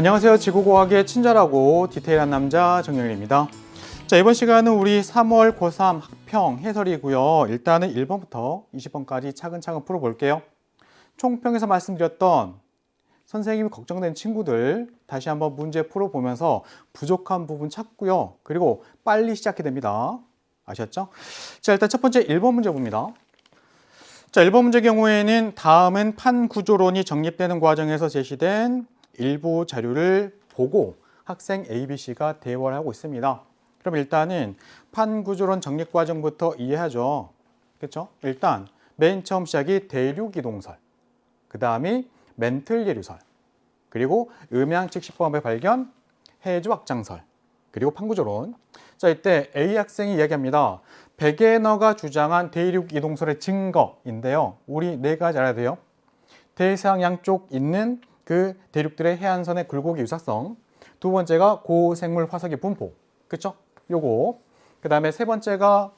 안녕하세요. 지구과학의 친절하고 디테일한 남자 정영일입니다. 자, 이번 시간은 우리 3월 고3 학평 해설이고요. 일단은 1번부터 20번까지 차근차근 풀어볼게요. 총평에서 말씀드렸던 선생님이 걱정된 친구들 다시 한번 문제 풀어보면서 부족한 부분 찾고요. 그리고 빨리 시작해야 됩니다. 아셨죠? 자, 일단 첫 번째 1번 문제 봅니다. 자, 1번 문제 경우에는 다음은 판구조론이 정립되는 과정에서 제시된 일부 자료를 보고 학생 A, B, C가 대화를 하고 있습니다. 그럼 일단은 판구조론 정립 과정부터 이해하죠. 그렇죠? 일단 맨 처음 시작이 대륙이동설, 그 다음이 멘틀 예류설, 그리고 음양측식법의 발견, 해주 확장설, 그리고 판구조론. 자, 이때 A 학생이 이야기합니다. 베게너가 주장한 대륙이동설의 증거인데요. 우리 네 가지 알아야 돼요. 대서양 양쪽 있는 그 대륙들의 해안선의 굴곡의 유사성, 두 번째가 고생물 화석의 분포, 그쵸? 요거. 그 다음에 세 번째가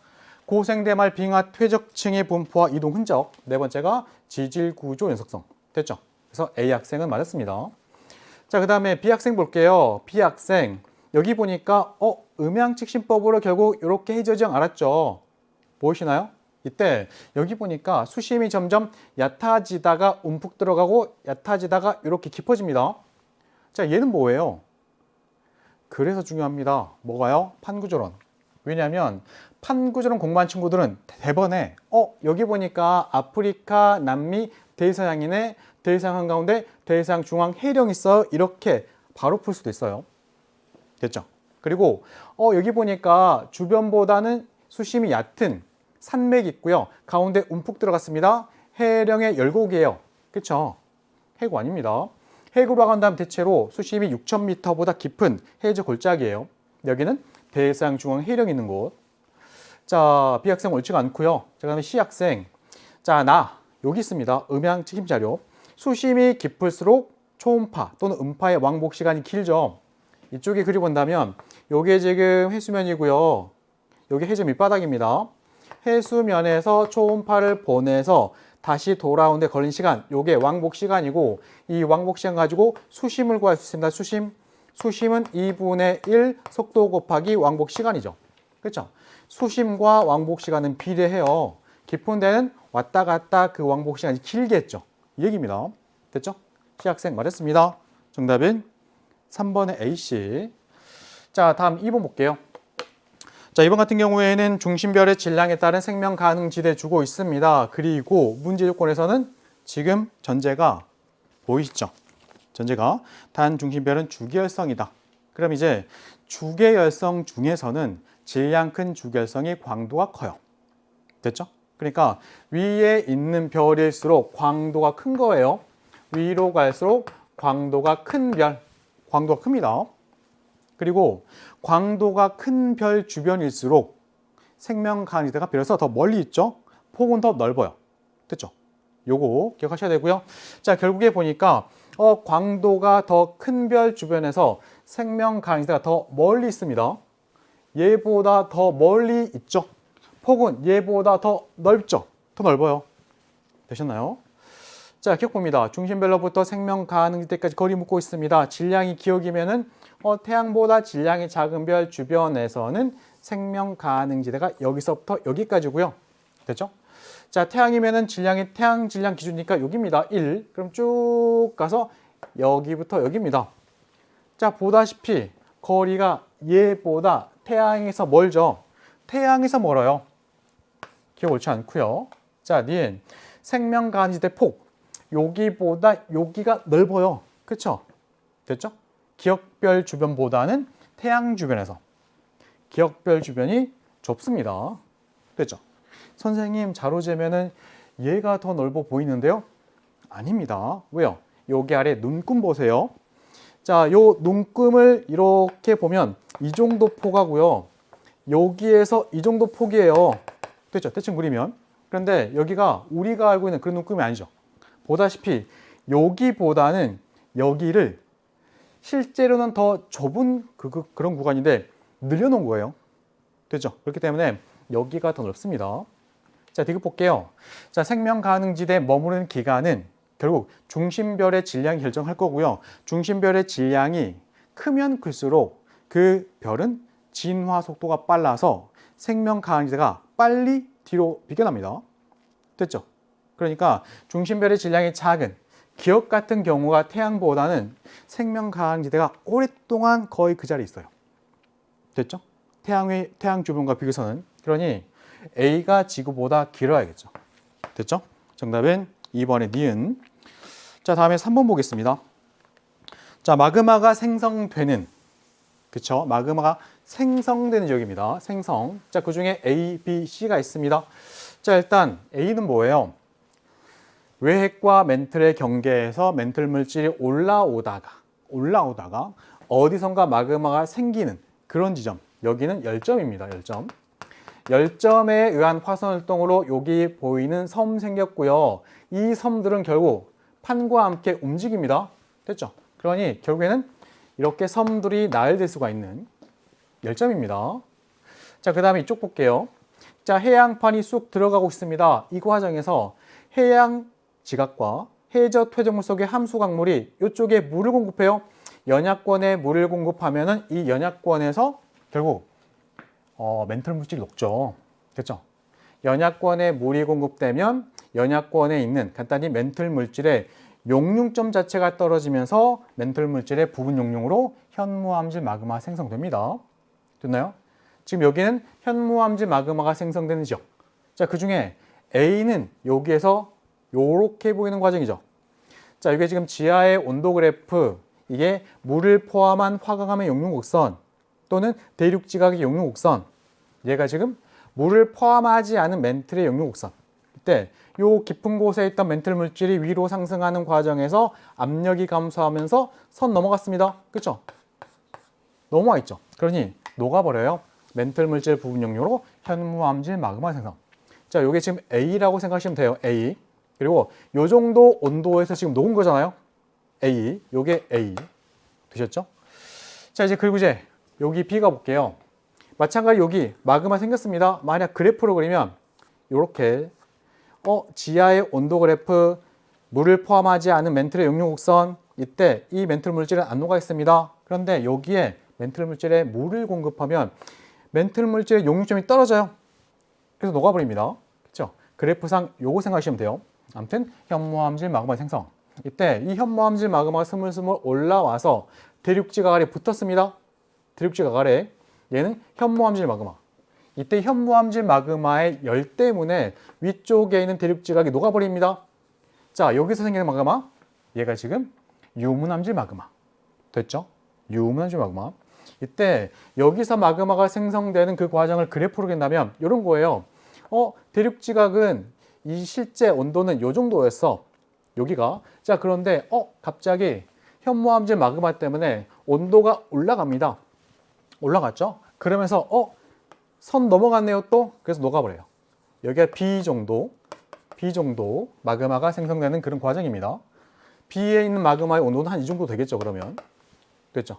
고생대말 빙하 퇴적층의 분포와 이동 흔적, 네 번째가 지질 구조 연속성. 됐죠? 그래서 A 학생은 맞았습니다. 자, 그 다음에 B 학생 볼게요. B 학생. 여기 보니까 음양측신법으로 결국 이렇게 해저지형 알았죠? 보이시나요? 이때 여기 보니까 수심이 점점 얕아지다가 움푹 들어가고 얕아지다가 이렇게 깊어집니다. 자, 얘는 뭐예요? 그래서 중요합니다. 뭐가요? 판구조론. 왜냐하면 판구조론 공부한 친구들은 대번에 여기 보니까 아프리카, 남미, 대서양이네. 대서양 한가운데 대서양 중앙 해령 있어. 이렇게 바로 풀 수도 있어요. 됐죠? 그리고 여기 보니까 주변보다는 수심이 얕은 산맥이 있고요. 가운데 움푹 들어갔습니다. 해령의 열곡이에요. 그렇죠? 해구 아닙니다. 해구로 간다면 대체로 수심이 6,000m보다 깊은 해저 골짜기예요. 여기는 대서양 중앙 해령이 있는 곳. 자, B 학생 옳지가 않고요. 자, 그다음에 C 학생. 자, 여기 있습니다. 음양 측임 자료. 수심이 깊을수록 초음파 또는 음파의 왕복 시간이 길죠. 이쪽에 그리 본다면 요게 지금 해수면이고요. 요게 해저 밑바닥입니다. 해수면에서 초음파를 보내서 다시 돌아오는데 걸린 시간, 요게 왕복 시간이고, 이 왕복 시간 가지고 수심을 구할 수 있습니다. 수심은 2분의 1 속도 곱하기 왕복 시간이죠. 그렇죠? 수심과 왕복 시간은 비례해요. 깊은 데는 왔다 갔다 그 왕복 시간이 길겠죠. 이 얘기입니다. 됐죠? C 학생 맞았습니다. 정답은 3번의 A씨. 자, 다음 2번 볼게요. 자, 이번 같은 경우에는 중심별의 질량에 따른 생명 가능 지대 주고 있습니다. 그리고 문제 조건에서는 지금 전제가 보이시죠? 전제가 단중심별은 주계열성이다. 그럼 이제 주계열성 중에서는 질량 큰 주계열성이 광도가 커요. 됐죠? 그러니까 위에 있는 별일수록 광도가 큰 거예요. 위로 갈수록 광도가 큰 별, 광도가 큽니다. 그리고 광도가 큰 별 주변일수록 생명 가능지대가 비로소 더 멀리 있죠. 폭은 더 넓어요. 됐죠? 요거 기억하셔야 되고요. 자, 결국에 보니까 광도가 더 큰 별 주변에서 생명 가능지대가 더 멀리 있습니다. 얘보다 더 멀리 있죠. 폭은 얘보다 더 넓죠. 더 넓어요. 되셨나요? 자, 기억 봅니다. 중심별로부터 생명 가능지대까지 거리 묻고 있습니다. 질량이 기억이면은 태양보다 질량이 작은 별 주변에서는 생명 가능지대가 여기서부터 여기까지고요. 됐죠? 자, 태양이면은 질량이 태양 질량 기준이니까 여기입니다. 1. 그럼 쭉 가서 여기부터 여기입니다. 자, 보다시피 거리가 얘보다 태양에서 멀죠. 태양에서 멀어요. 기억 옳지 않고요. 자, 니은 생명 가능지대 폭. 여기보다 여기가 넓어요. 그렇죠? 됐죠? 기억별 주변보다는 태양 주변에서 기억별 주변이 좁습니다. 됐죠? 선생님 자로 재면은 얘가 더 넓어 보이는데요? 아닙니다. 왜요? 여기 아래 눈금 보세요. 자, 요 눈금을 이렇게 보면 이 정도 폭하고요. 여기에서 이 정도 폭이에요. 됐죠? 대충 그리면. 그런데 여기가 우리가 알고 있는 그런 눈금이 아니죠. 보다시피 여기보다는 여기를 실제로는 더 좁은 그런 구간인데 늘려놓은 거예요. 됐죠? 그렇기 때문에 여기가 더 넓습니다. 자, 디귿 볼게요. 자, 생명 가능지대에 머무르는 기간은 결국 중심별의 질량이 결정할 거고요. 중심별의 질량이 크면 클수록 그 별은 진화 속도가 빨라서 생명 가항지대가 빨리 뒤로 비껴납니다. 됐죠? 그러니까 중심별의 질량이 작은 기억 같은 경우가 태양보다는 생명 가항지대가 오랫동안 거의 그 자리에 있어요. 됐죠? 태양 주변과 비교해서는. 그러니 A가 지구보다 길어야겠죠. 됐죠? 정답은 2번의 니은. 자, 다음에 3번 보겠습니다. 자, 마그마가 생성되는, 그쵸? 마그마가 생성되는 지역입니다. 생성. 자, 그 중에 A, B, C가 있습니다. 자, 일단 A는 뭐예요? 외핵과 멘틀의 경계에서 멘틀 물질이 올라오다가 어디선가 마그마가 생기는 그런 지점. 여기는 열점입니다. 열점. 열점에 의한 화산 활동으로 여기 보이는 섬 생겼고요. 이 섬들은 결국 판과 함께 움직입니다. 됐죠? 그러니 결국에는 이렇게 섬들이 나열될 수가 있는 열점입니다. 자, 그 다음에 이쪽 볼게요. 자, 해양판이 쑥 들어가고 있습니다. 이 과정에서 해양 지각과 해저 퇴적물 속의 함수 강물이 이쪽에 물을 공급해요. 연약권에 물을 공급하면은 이 연약권에서 결국 멘틀 물질이 녹죠. 됐죠? 연약권에 물이 공급되면 연약권에 있는 간단히 멘틀 물질의 용융점 자체가 떨어지면서 멘틀 물질의 부분 용융으로 현무암질 마그마 생성됩니다. 됐나요? 지금 여기는 현무암질 마그마가 생성되는 지역. 자, 그 중에 A는 여기에서 요렇게 보이는 과정이죠. 자, 이게 지금 지하의 온도 그래프, 이게 물을 포함한 화강암의 용융곡선 또는 대륙지각의 용융곡선, 얘가 지금 물을 포함하지 않은 멘틀의 용융곡선. 이때 요 깊은 곳에 있던 멘틀 물질이 위로 상승하는 과정에서 압력이 감소하면서 선 넘어갔습니다. 그렇죠? 넘어와 있죠. 그러니 녹아버려요. 멘틀 물질 부분 용융으로 현무암질 마그마 생성. 자, 요게 지금 A라고 생각하시면 돼요. A. 그리고 요 정도 온도에서 지금 녹은 거잖아요. A. 요게 A. 되셨죠? 자, 이제 그리고 이제 여기 B가 볼게요. 마찬가지 여기 마그마 생겼습니다. 만약 그래프로 그리면 요렇게 지하의 온도 그래프, 물을 포함하지 않은 멘틀의 용융곡선, 이때 이 멘틀 물질은 안 녹아 있습니다. 그런데 여기에 멘틀 물질에 물을 공급하면 멘틀 물질의 용융점이 떨어져요. 그래서 녹아버립니다. 그렇죠? 그래프상 요거 생각하시면 돼요. 아무튼 현무암질 마그마 생성. 이때 이 현무암질 마그마가 스물스물 올라와서 대륙지각 아래 붙었습니다. 대륙지각 아래. 얘는 현무암질 마그마. 이때 현무암질 마그마의 열 때문에 위쪽에 있는 대륙지각이 녹아버립니다. 자, 여기서 생기는 마그마, 얘가 지금 유문암질 마그마. 됐죠? 유문암질 마그마. 이때 여기서 마그마가 생성되는 그 과정을 그래프로 그린다면 이런 거예요. 대륙지각은 이 실제 온도는 이 정도였어. 여기가. 자, 그런데 갑자기 현무암질 마그마 때문에 온도가 올라갑니다. 올라갔죠? 그러면서 선 넘어갔네요 또. 그래서 녹아버려요. 여기가 B 정도 마그마가 생성되는 그런 과정입니다. B에 있는 마그마의 온도는 한 이 정도 되겠죠, 그러면. 됐죠?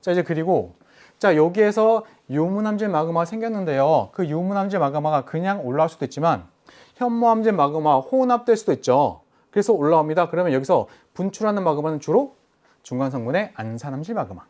자, 이제 그리고 자, 여기에서 유문암질 마그마가 생겼는데요. 그 유문암질 마그마가 그냥 올라올 수도 있지만 현무암질 마그마 혼합될 수도 있죠. 그래서 올라옵니다. 그러면 여기서 분출하는 마그마는 주로 중간 성분의 안산암질 마그마.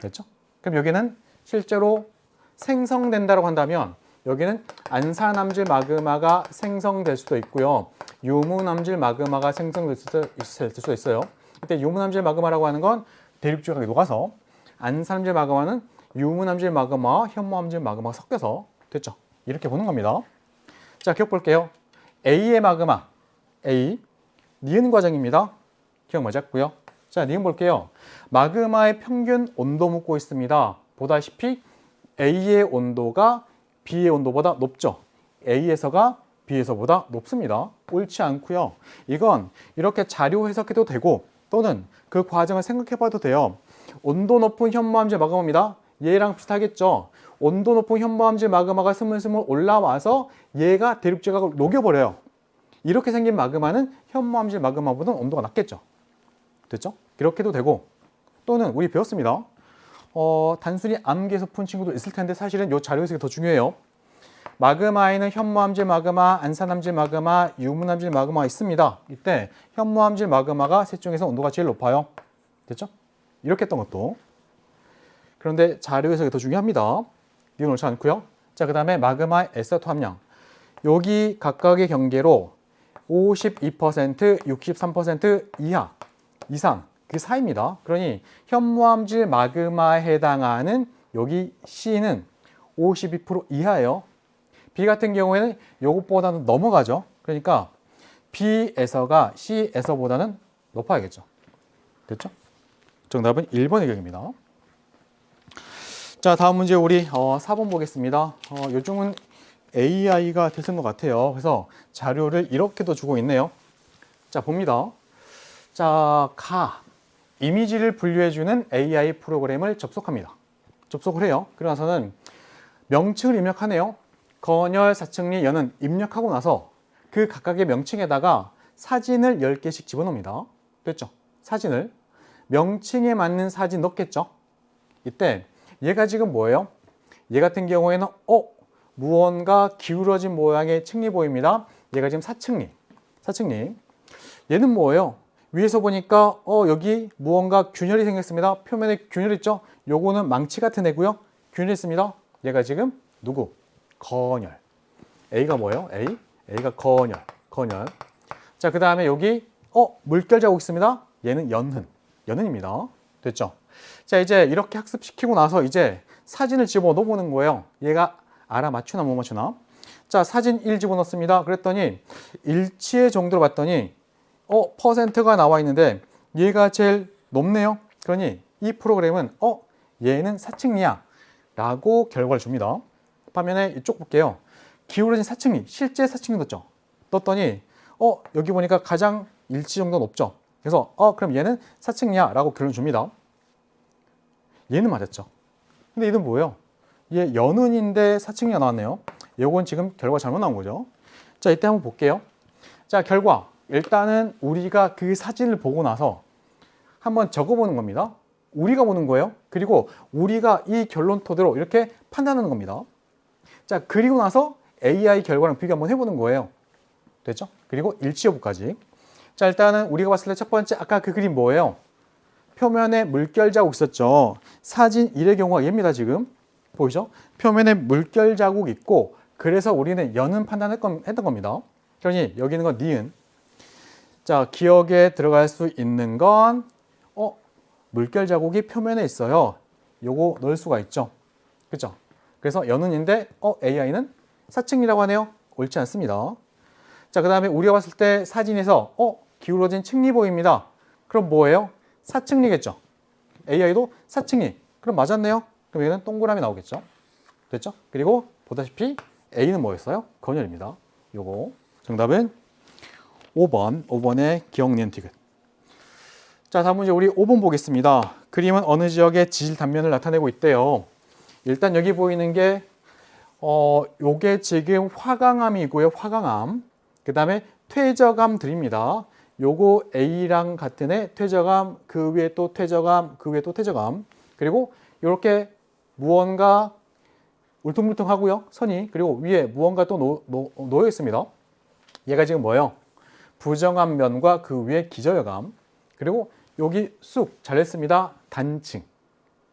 됐죠? 그럼 여기는 실제로 생성된다고 한다면 여기는 안산암질 마그마가 생성될 수도 있고요. 유문암질 마그마가 생성될 수도 있어요. 이때 유문암질 마그마라고 하는 건 대륙지각이 녹아서, 안산암질 마그마는 유문암질 마그마와 현무암질 마그마가 섞여서 됐죠. 이렇게 보는 겁니다. 자, 기억 볼게요. A의 마그마, A, 니은 과정입니다. 기억 맞았고요. 자, 니은 볼게요. 마그마의 평균 온도 묻고 있습니다. 보다시피 A의 온도가 B의 온도보다 높죠. A에서가 B에서보다 높습니다. 옳지 않고요. 이건 이렇게 자료 해석해도 되고 또는 그 과정을 생각해 봐도 돼요. 온도 높은 현무암질 마그마입니다. 얘랑 비슷하겠죠. 온도 높은 현무암질 마그마가 스물스물 올라와서 얘가 대륙지각을 녹여버려요. 이렇게 생긴 마그마는 현무암질 마그마보다 온도가 낮겠죠. 됐죠? 이렇게도 되고 또는 우리 배웠습니다. 단순히 암기해서 푼 친구도 있을 텐데 사실은 이 자료 해석이 더 중요해요. 마그마에는 현무암질 마그마, 안산암질 마그마, 유문암질 마그마가 있습니다. 이때 현무암질 마그마가 셋 중에서 온도가 제일 높아요. 됐죠? 이렇게 했던 것도. 그런데 자료 해석이 더 중요합니다. 이건 옳지 않고요. 자, 그 다음에 마그마의 에스터 함량. 여기 각각의 경계로 52%, 63% 이하, 이상, 그 사이입니다. 그러니 현무암질 마그마에 해당하는 여기 C는 52% 이하예요. B 같은 경우에는 이것보다는 넘어가죠. 그러니까 B에서가 C에서보다는 높아야겠죠. 됐죠? 정답은 1번 의견입니다. 자, 다음 문제 우리 4번 보겠습니다. 요즘은 AI가 대세인 것 같아요. 그래서 자료를 이렇게도 주고 있네요. 자, 봅니다. 자, 이미지를 분류해주는 AI 프로그램을 접속합니다. 접속을 해요. 그러고 나서는 명칭을 입력하네요. 건열, 사층리, 연은 입력하고 나서 그 각각의 명칭에다가 사진을 10개씩 집어넣습니다. 됐죠? 사진을. 명칭에 맞는 사진 넣겠죠? 이때 얘가 지금 뭐예요? 얘 같은 경우에는 무언가 기울어진 모양의 층리 보입니다. 얘가 지금 사층리. 얘는 뭐예요? 위에서 보니까 여기 무언가 균열이 생겼습니다. 표면에 균열 있죠? 요거는 망치 같은 애고요. 균열 있습니다. 얘가 지금 누구? 건열. A가 뭐예요? A가 건열. 자, 그 다음에 여기 물결 자국 있습니다. 얘는 연흔입니다. 됐죠? 자, 이제 이렇게 학습시키고 나서 이제 사진을 집어넣어보는 거예요. 얘가 알아맞추나 못 맞추나? 자, 사진 1 집어넣습니다. 그랬더니 일치의 정도로 봤더니 퍼센트가 나와 있는데 얘가 제일 높네요. 그러니 이 프로그램은 얘는 사층리야 라고 결과를 줍니다. 반면에 이쪽 볼게요. 기울어진 사층리, 실제 사층리 넣었더니 여기 보니까 가장 일치 정도 높죠. 그래서 그럼 얘는 사층리야 라고 결론 줍니다. 얘는 맞았죠. 근데 얘는 뭐예요? 얘 연운인데 사층리가 나왔네요. 요건 지금 결과 잘못 나온 거죠. 자, 이때 한번 볼게요. 자, 결과. 일단은 우리가 그 사진을 보고 나서 한번 적어보는 겁니다. 우리가 보는 거예요. 그리고 우리가 이 결론 토대로 이렇게 판단하는 겁니다. 자, 그리고 나서 AI 결과랑 비교 한번 해보는 거예요. 됐죠? 그리고 일치 여부까지. 자, 일단은 우리가 봤을 때 첫 번째 아까 그 그림 뭐예요? 표면에 물결 자국 있었죠. 사진 1의 경우가 얘입니다. 지금 보이죠? 표면에 물결 자국 있고 그래서 우리는 연은 판단했던 겁니다. 그러니 여기 있는 건 니은. 자, 기억에 들어갈 수 있는 건 물결 자국이 표면에 있어요. 요거 넣을 수가 있죠. 그죠? 그래서 연은인데 AI는 사층리라고 하네요. 옳지 않습니다. 자, 그 다음에 우리가 봤을 때 사진에서 기울어진 층리 보입니다. 그럼 뭐예요? 사층리겠죠. AI도 사층리. 그럼 맞았네요. 그럼 얘는 동그라미 나오겠죠. 됐죠? 그리고 보다시피 A는 뭐였어요? 건열입니다. 요거 정답은 5번의 기억 니은 티귿. 자, 다음 문제 우리 5번 보겠습니다. 그림은 어느 지역의 지질 단면을 나타내고 있대요. 일단 여기 보이는 게 요게 지금 화강암이고요. 화강암. 그 다음에 퇴적암들입니다. 요거 A랑 같은 애, 퇴적암, 그 위에 또 퇴적암, 그 위에 또 퇴적암. 그리고 이렇게 무언가 울퉁불퉁하고요. 선이. 그리고 위에 무언가 또 놓여 있습니다. 얘가 지금 뭐예요? 부정암 면과 그 위에 기저역암. 그리고 여기 쑥 잘렸습니다. 단층.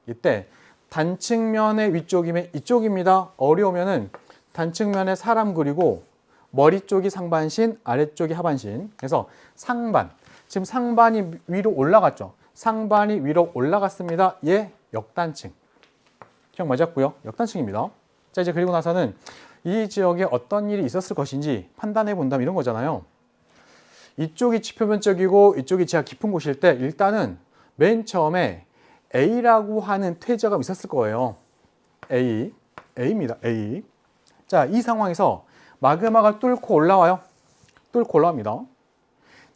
이때 단층면의 위쪽이면 이쪽입니다. 어려우면은 단층면에 사람 그리고 머리 쪽이 상반신, 아래쪽이 하반신. 그래서 상반. 지금 상반이 위로 올라갔죠. 상반이 위로 올라갔습니다. 얘 역단층. 기억 맞았고요. 역단층입니다. 자, 이제 그리고 나서는 이 지역에 어떤 일이 있었을 것인지 판단해 본다면 이런 거잖아요. 이쪽이 지표면적이고 이쪽이 지하 깊은 곳일 때 일단은 맨 처음에 A라고 하는 퇴적암이 있었을 거예요. A입니다. A. 자, 이 상황에서 마그마가 뚫고 올라와요. 뚫고 올라옵니다.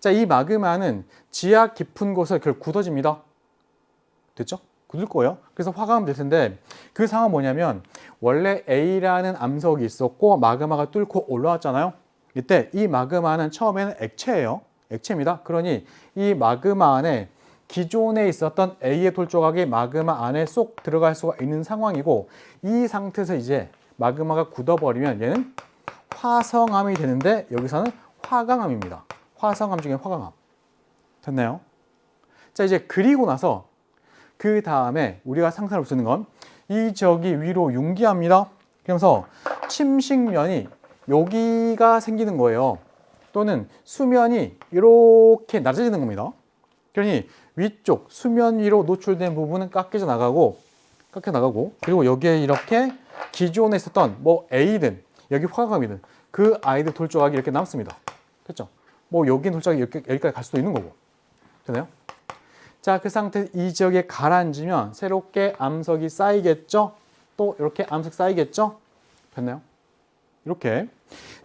자, 이 마그마는 지하 깊은 곳을 굳어집니다. 됐죠? 굳을 거예요. 그래서 화강암 될 텐데 그 상황은 뭐냐면 원래 A라는 암석이 있었고 마그마가 뚫고 올라왔잖아요. 이때 이 마그마는 처음에는 액체예요. 액체입니다. 그러니 이 마그마 안에 기존에 있었던 A의 돌조각이 마그마 안에 쏙 들어갈 수가 있는 상황이고 이 상태에서 이제 마그마가 굳어버리면 얘는 화성암이 되는데 여기서는 화강암입니다. 화성암 중에 화강암. 됐나요? 자, 이제 그리고 나서 그 다음에 우리가 상상할 수 있는 건 이 지역이 위로 융기합니다. 그러면서 침식면이 여기가 생기는 거예요. 또는 수면이 이렇게 낮아지는 겁니다. 그러니 위쪽 수면 위로 노출된 부분은 깎여 나가고 그리고 여기에 이렇게 기존에 있었던 뭐 A든 여기 화강암이든 그 아이들 돌 조각이 이렇게 남습니다. 됐죠? 뭐 여기 돌 조각이 여기까지 갈 수도 있는 거고. 되나요? 자, 그 상태에서 이 지역에 가라앉으면 새롭게 암석이 쌓이겠죠? 또 이렇게 암석 쌓이겠죠? 됐나요? 이렇게.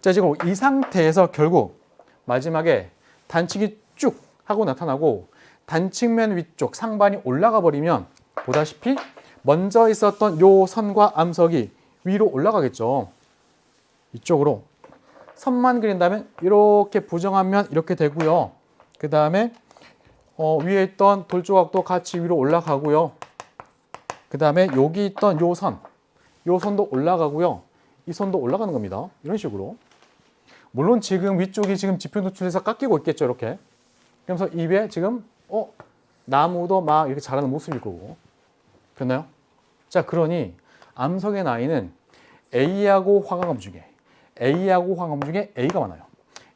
자, 지금 이 상태에서 결국 마지막에 단층이 쭉 하고 나타나고 단층면 위쪽 상반이 올라가 버리면 보다시피 먼저 있었던 요 선과 암석이 위로 올라가겠죠. 이쪽으로 선만 그린다면 이렇게 부정한 면 이렇게 되고요. 그 다음에 위에 있던 돌 조각도 같이 위로 올라가고요. 그 다음에 여기 있던 요 선도 올라가고요. 이 선도 올라가는 겁니다. 이런 식으로. 물론 지금 위쪽이 지금 지표 노출해서 깎이고 있겠죠. 이렇게. 그러면서 이 위에 지금 나무도 막 이렇게 자라는 모습일 거고. 됐나요? 자, 그러니 암석의 나이는 A하고 화강암 중에 A가 많아요.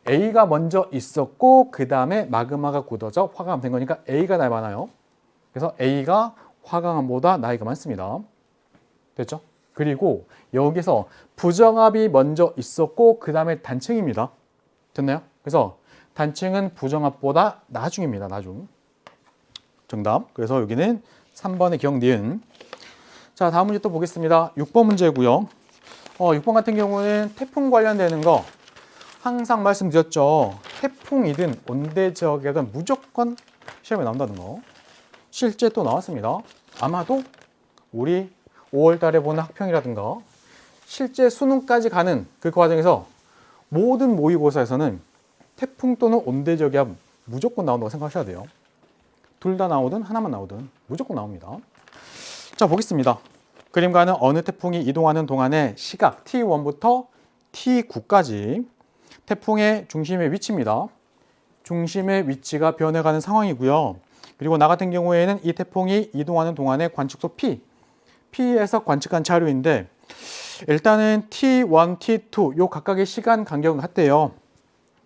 A가 먼저 있었고 그 다음에 마그마가 굳어져 화강암 된 거니까 A가 나이 많아요. 그래서 A가 화강암보다 나이가 많습니다. 됐죠? 그리고 여기서 부정합이 먼저 있었고 그 다음에 단층입니다. 됐나요? 그래서 단층은 부정합보다 나중입니다. 나중. 정답. 그래서 여기는 3번의 기억 니은. 자, 다음 문제 또 보겠습니다. 6번 문제고요. 6번 같은 경우는 태풍 관련되는 거 항상 말씀드렸죠. 태풍이든 온대 지역이든 무조건 시험에 나온다는 거. 실제 또 나왔습니다. 아마도 우리 5월 달에 보는 학평이라든가 실제 수능까지 가는 그 과정에서 모든 모의고사에서는 태풍 또는 온대 지역이 무조건 나온다고 생각하셔야 돼요. 둘 다 나오든 하나만 나오든 무조건 나옵니다. 자, 보겠습니다. 그림과는 어느 태풍이 이동하는 동안의 시각 T1부터 T9까지 태풍의 중심의 위치입니다. 중심의 위치가 변해가는 상황이고요. 그리고 나 같은 경우에는 이 태풍이 이동하는 동안의 관측소 P에서 관측한 자료인데 일단은 T1, T2 요 각각의 시간 간격은 같대요.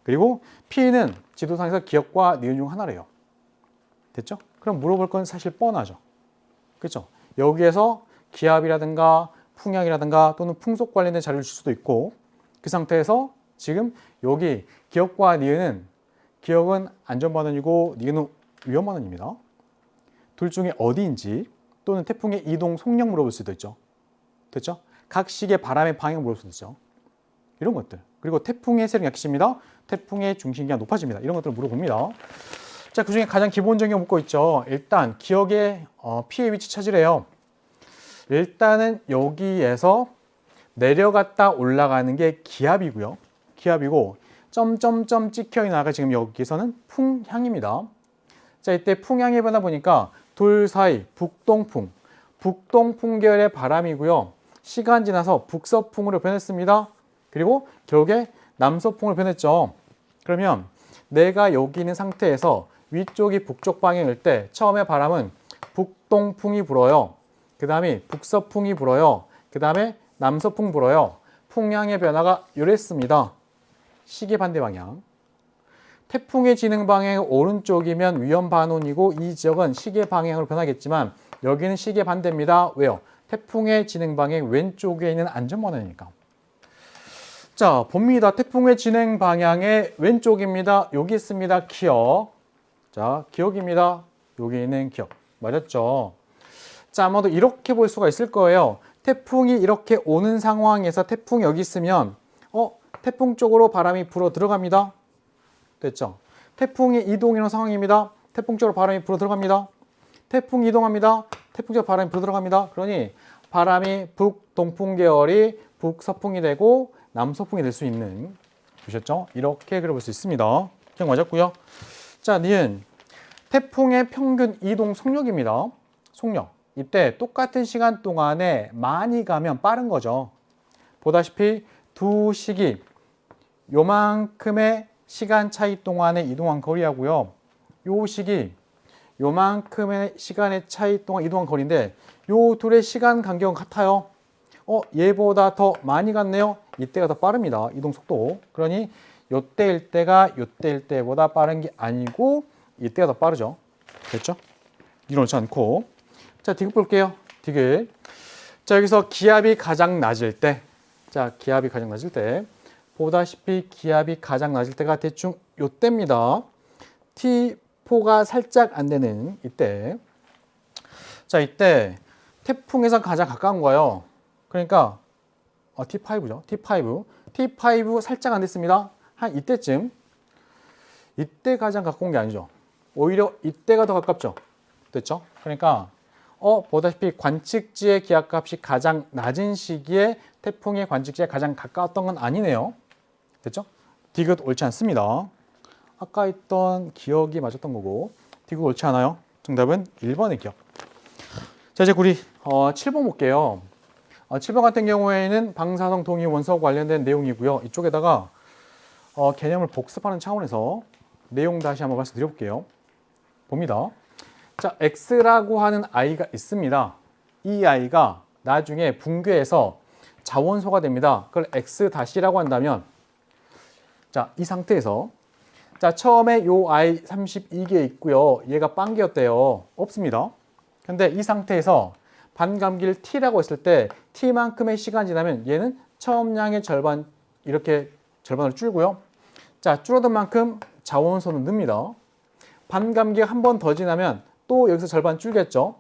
그리고 P는 지도상에서 기억과 니은 중 하나래요. 됐죠? 그럼 물어볼 건 사실 뻔하죠. 그렇죠? 여기에서 기압이라든가 풍향이라든가 또는 풍속 관련된 자료를 줄 수도 있고 그 상태에서 지금 여기 기억과 니은은 기억은 안전반원이고 니은은 위험반원입니다. 둘 중에 어디인지 또는 태풍의 이동 속력 물어볼 수도 있죠. 됐죠? 각 시기의 바람의 방향 물어볼 수도 있죠. 이런 것들. 그리고 태풍의 세력 약해집니다. 태풍의 중심기가 높아집니다. 이런 것들을 물어봅니다. 자, 그 중에 가장 기본적인 거 묻고 있죠. 일단 기억의 P의 위치 찾으래요. 일단은 여기에서 내려갔다 올라가는 게 기압이고요. 기압이고 점점점 찍혀 있는 아가 지금 여기서는 풍향입니다. 자, 이때 풍향의 변화 보니까 둘 사이 북동풍 계열의 바람이고요. 시간 지나서 북서풍으로 변했습니다. 그리고 결국에 남서풍으로 변했죠. 그러면 내가 여기 있는 상태에서 위쪽이 북쪽 방향일 때 처음에 바람은 북동풍이 불어요. 그 다음에 북서풍이 불어요. 그 다음에 남서풍 불어요. 풍향의 변화가 이랬습니다. 시계 반대 방향. 태풍의 진행 방향이 오른쪽이면 위험 반원이고 이 지역은 시계 방향으로 변하겠지만 여기는 시계 반대입니다. 왜요? 태풍의 진행 방향 왼쪽에 있는 안전 반원이니까. 자, 봅니다. 태풍의 진행 방향의 왼쪽입니다. 여기 있습니다. 기억. 자, 기억입니다. 여기 있는 기억. 맞았죠? 자, 아마도 이렇게 볼 수가 있을 거예요. 태풍이 이렇게 오는 상황에서 태풍이 여기 있으면 태풍 쪽으로 바람이 불어 들어갑니다. 됐죠? 태풍이 이동이라는 상황입니다. 태풍 쪽으로 바람이 불어 들어갑니다. 태풍 이동합니다. 태풍 쪽으로 바람이 불어 들어갑니다. 그러니 바람이 북동풍 계열이 북서풍이 되고 남서풍이 될 수 있는, 보셨죠? 이렇게 그려볼 수 있습니다. 기억 맞았고요. 자, 니은 태풍의 평균 이동 속력입니다. 속력. 이때 똑같은 시간 동안에 많이 가면 빠른 거죠. 보다시피 두 식이 요만큼의 시간 차이 동안에 이동한 거리하고요. 요 식이 요만큼의 시간의 차이 동안 이동한 거리인데 요 둘의 시간 간격은 같아요. 얘보다 더 많이 갔네요. 이때가 더 빠릅니다. 이동 속도. 그러니 요때일 때가 요때일 때보다 빠른 게 아니고 이때가 더 빠르죠. 됐죠? 이론치 않고. 자, 디귿 볼게요. 디귿. 자, 여기서 기압이 가장 낮을 때. 자, 기압이 가장 낮을 때. 보다시피 기압이 가장 낮을 때가 대충 요때입니다. T4가 살짝 안 되는 이때. 자, 이때 태풍에서 가장 가까운 거예요. 그러니까 T5죠. T5 살짝 안 됐습니다. 한 이때쯤. 이때 가장 가까운 게 아니죠. 오히려 이때가 더 가깝죠. 됐죠? 그러니까 보다시피 관측지의 기압값이 가장 낮은 시기에 태풍의 관측지에 가장 가까웠던 건 아니네요. 됐죠? 디귿 옳지 않습니다. 아까 있던 기억이 맞았던 거고 디귿 옳지 않아요. 정답은 1번의 기억. 자, 이제 우리 7번 볼게요. 7번 같은 경우에는 방사성 동위 원소와 관련된 내용이고요. 이쪽에다가 개념을 복습하는 차원에서 내용 다시 한번 말씀드려볼게요. 봅니다. 자, X라고 하는 아이가 있습니다. 이 아이가 나중에 붕괴해서 자원소가 됩니다. 그걸 X-라고 한다면 자, 이 상태에서 자, 처음에 요 아이 32개 있고요. 얘가 빵개였대요. 없습니다. 근데 이 상태에서 반감기를 T라고 했을 때 T만큼의 시간 지나면 얘는 처음 양의 절반 이렇게 절반으로 줄고요. 자, 줄어든 만큼 자원소는 늡니다. 반감기가 한 번 더 지나면 또 여기서 절반 줄겠죠.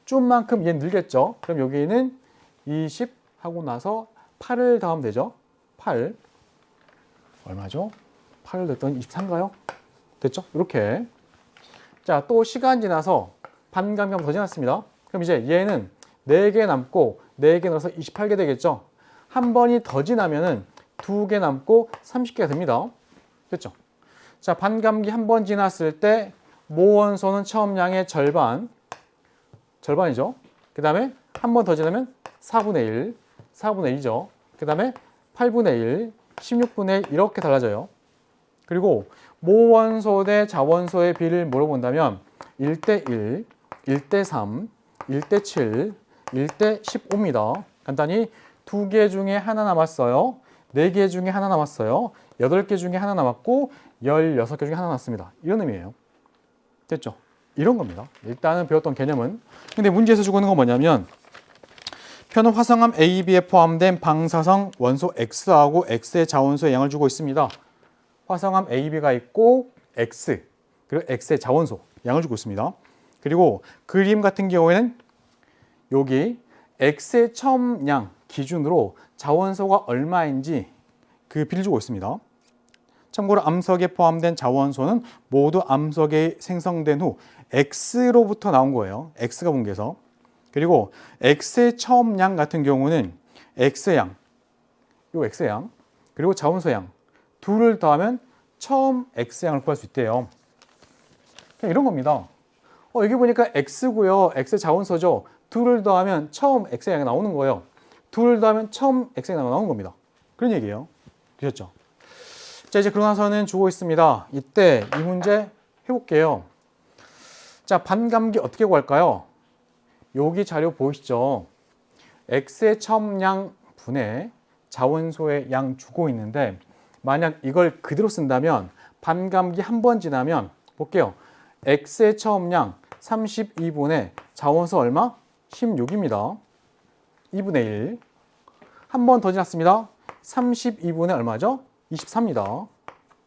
줄 만큼 얘 늘겠죠. 그럼 여기는 20 하고 나서 8을 더하면 되죠. 8 얼마죠? 8을 냈더니 23인가요? 됐죠? 이렇게. 자, 또 시간 지나서 반감기 한 번 더 지났습니다. 그럼 이제 얘는 4개 남고 4개 넣어서 28개 되겠죠. 한 번이 더 지나면은 2개 남고 30개가 됩니다. 됐죠? 자, 반감기 한 번 지났을 때 모원소는 처음 양의 절반이죠. 그 다음에 한 번 더 지나면 4분의 1이죠. 그 다음에 8분의 1, 16분의 1 이렇게 달라져요. 그리고 모원소 대 자원소의 비를 물어본다면 1대 1, 1대 3, 1대 7, 1대 15입니다. 간단히 2개 중에 하나 남았어요. 4개 중에 하나 남았어요. 8개 중에 하나 남았고 16개 중에 하나 남았습니다. 이런 의미예요. 됐죠? 이런 겁니다. 일단은 배웠던 개념은. 근데 문제에서 주고 있는 건 뭐냐면 표는 화성암 A, B에 포함된 방사성 원소 X하고 X의 자원소의 양을 주고 있습니다. 화성암 A, B가 있고 X, 그리고 X의 자원소 양을 주고 있습니다. 그리고 그림 같은 경우에는 여기 X의 처음 양 기준으로 자원소가 얼마인지 그 비를 주고 있습니다. 참고로 암석에 포함된 자원소는 모두 암석에 생성된 후 X로부터 나온 거예요. X가 분개해서. 그리고 X의 처음 양 같은 경우는 X양, 요 X양, 그리고 자원소양 둘을 더하면 처음 X양을 구할 수 있대요. 그냥 이런 겁니다. 여기 보니까 X고요. X 자원소죠. 둘을 더하면 처음 X양이 나오는 거예요. 둘을 더하면 처음 X양이 나오는 겁니다. 그런 얘기예요. 되셨죠? 자, 이제 그러고 나서는 주고 있습니다. 이때 이 문제 해볼게요. 자, 반감기 어떻게 구할까요? 여기 자료 보이시죠? X의 처음 양 분의 자원소의 양 주고 있는데 만약 이걸 그대로 쓴다면 반감기 한 번 지나면 볼게요. X의 처음 양 32분의 자원소 얼마? 16입니다. 2분의 1. 한 번 더 지났습니다. 32분의 얼마죠? 24입니다.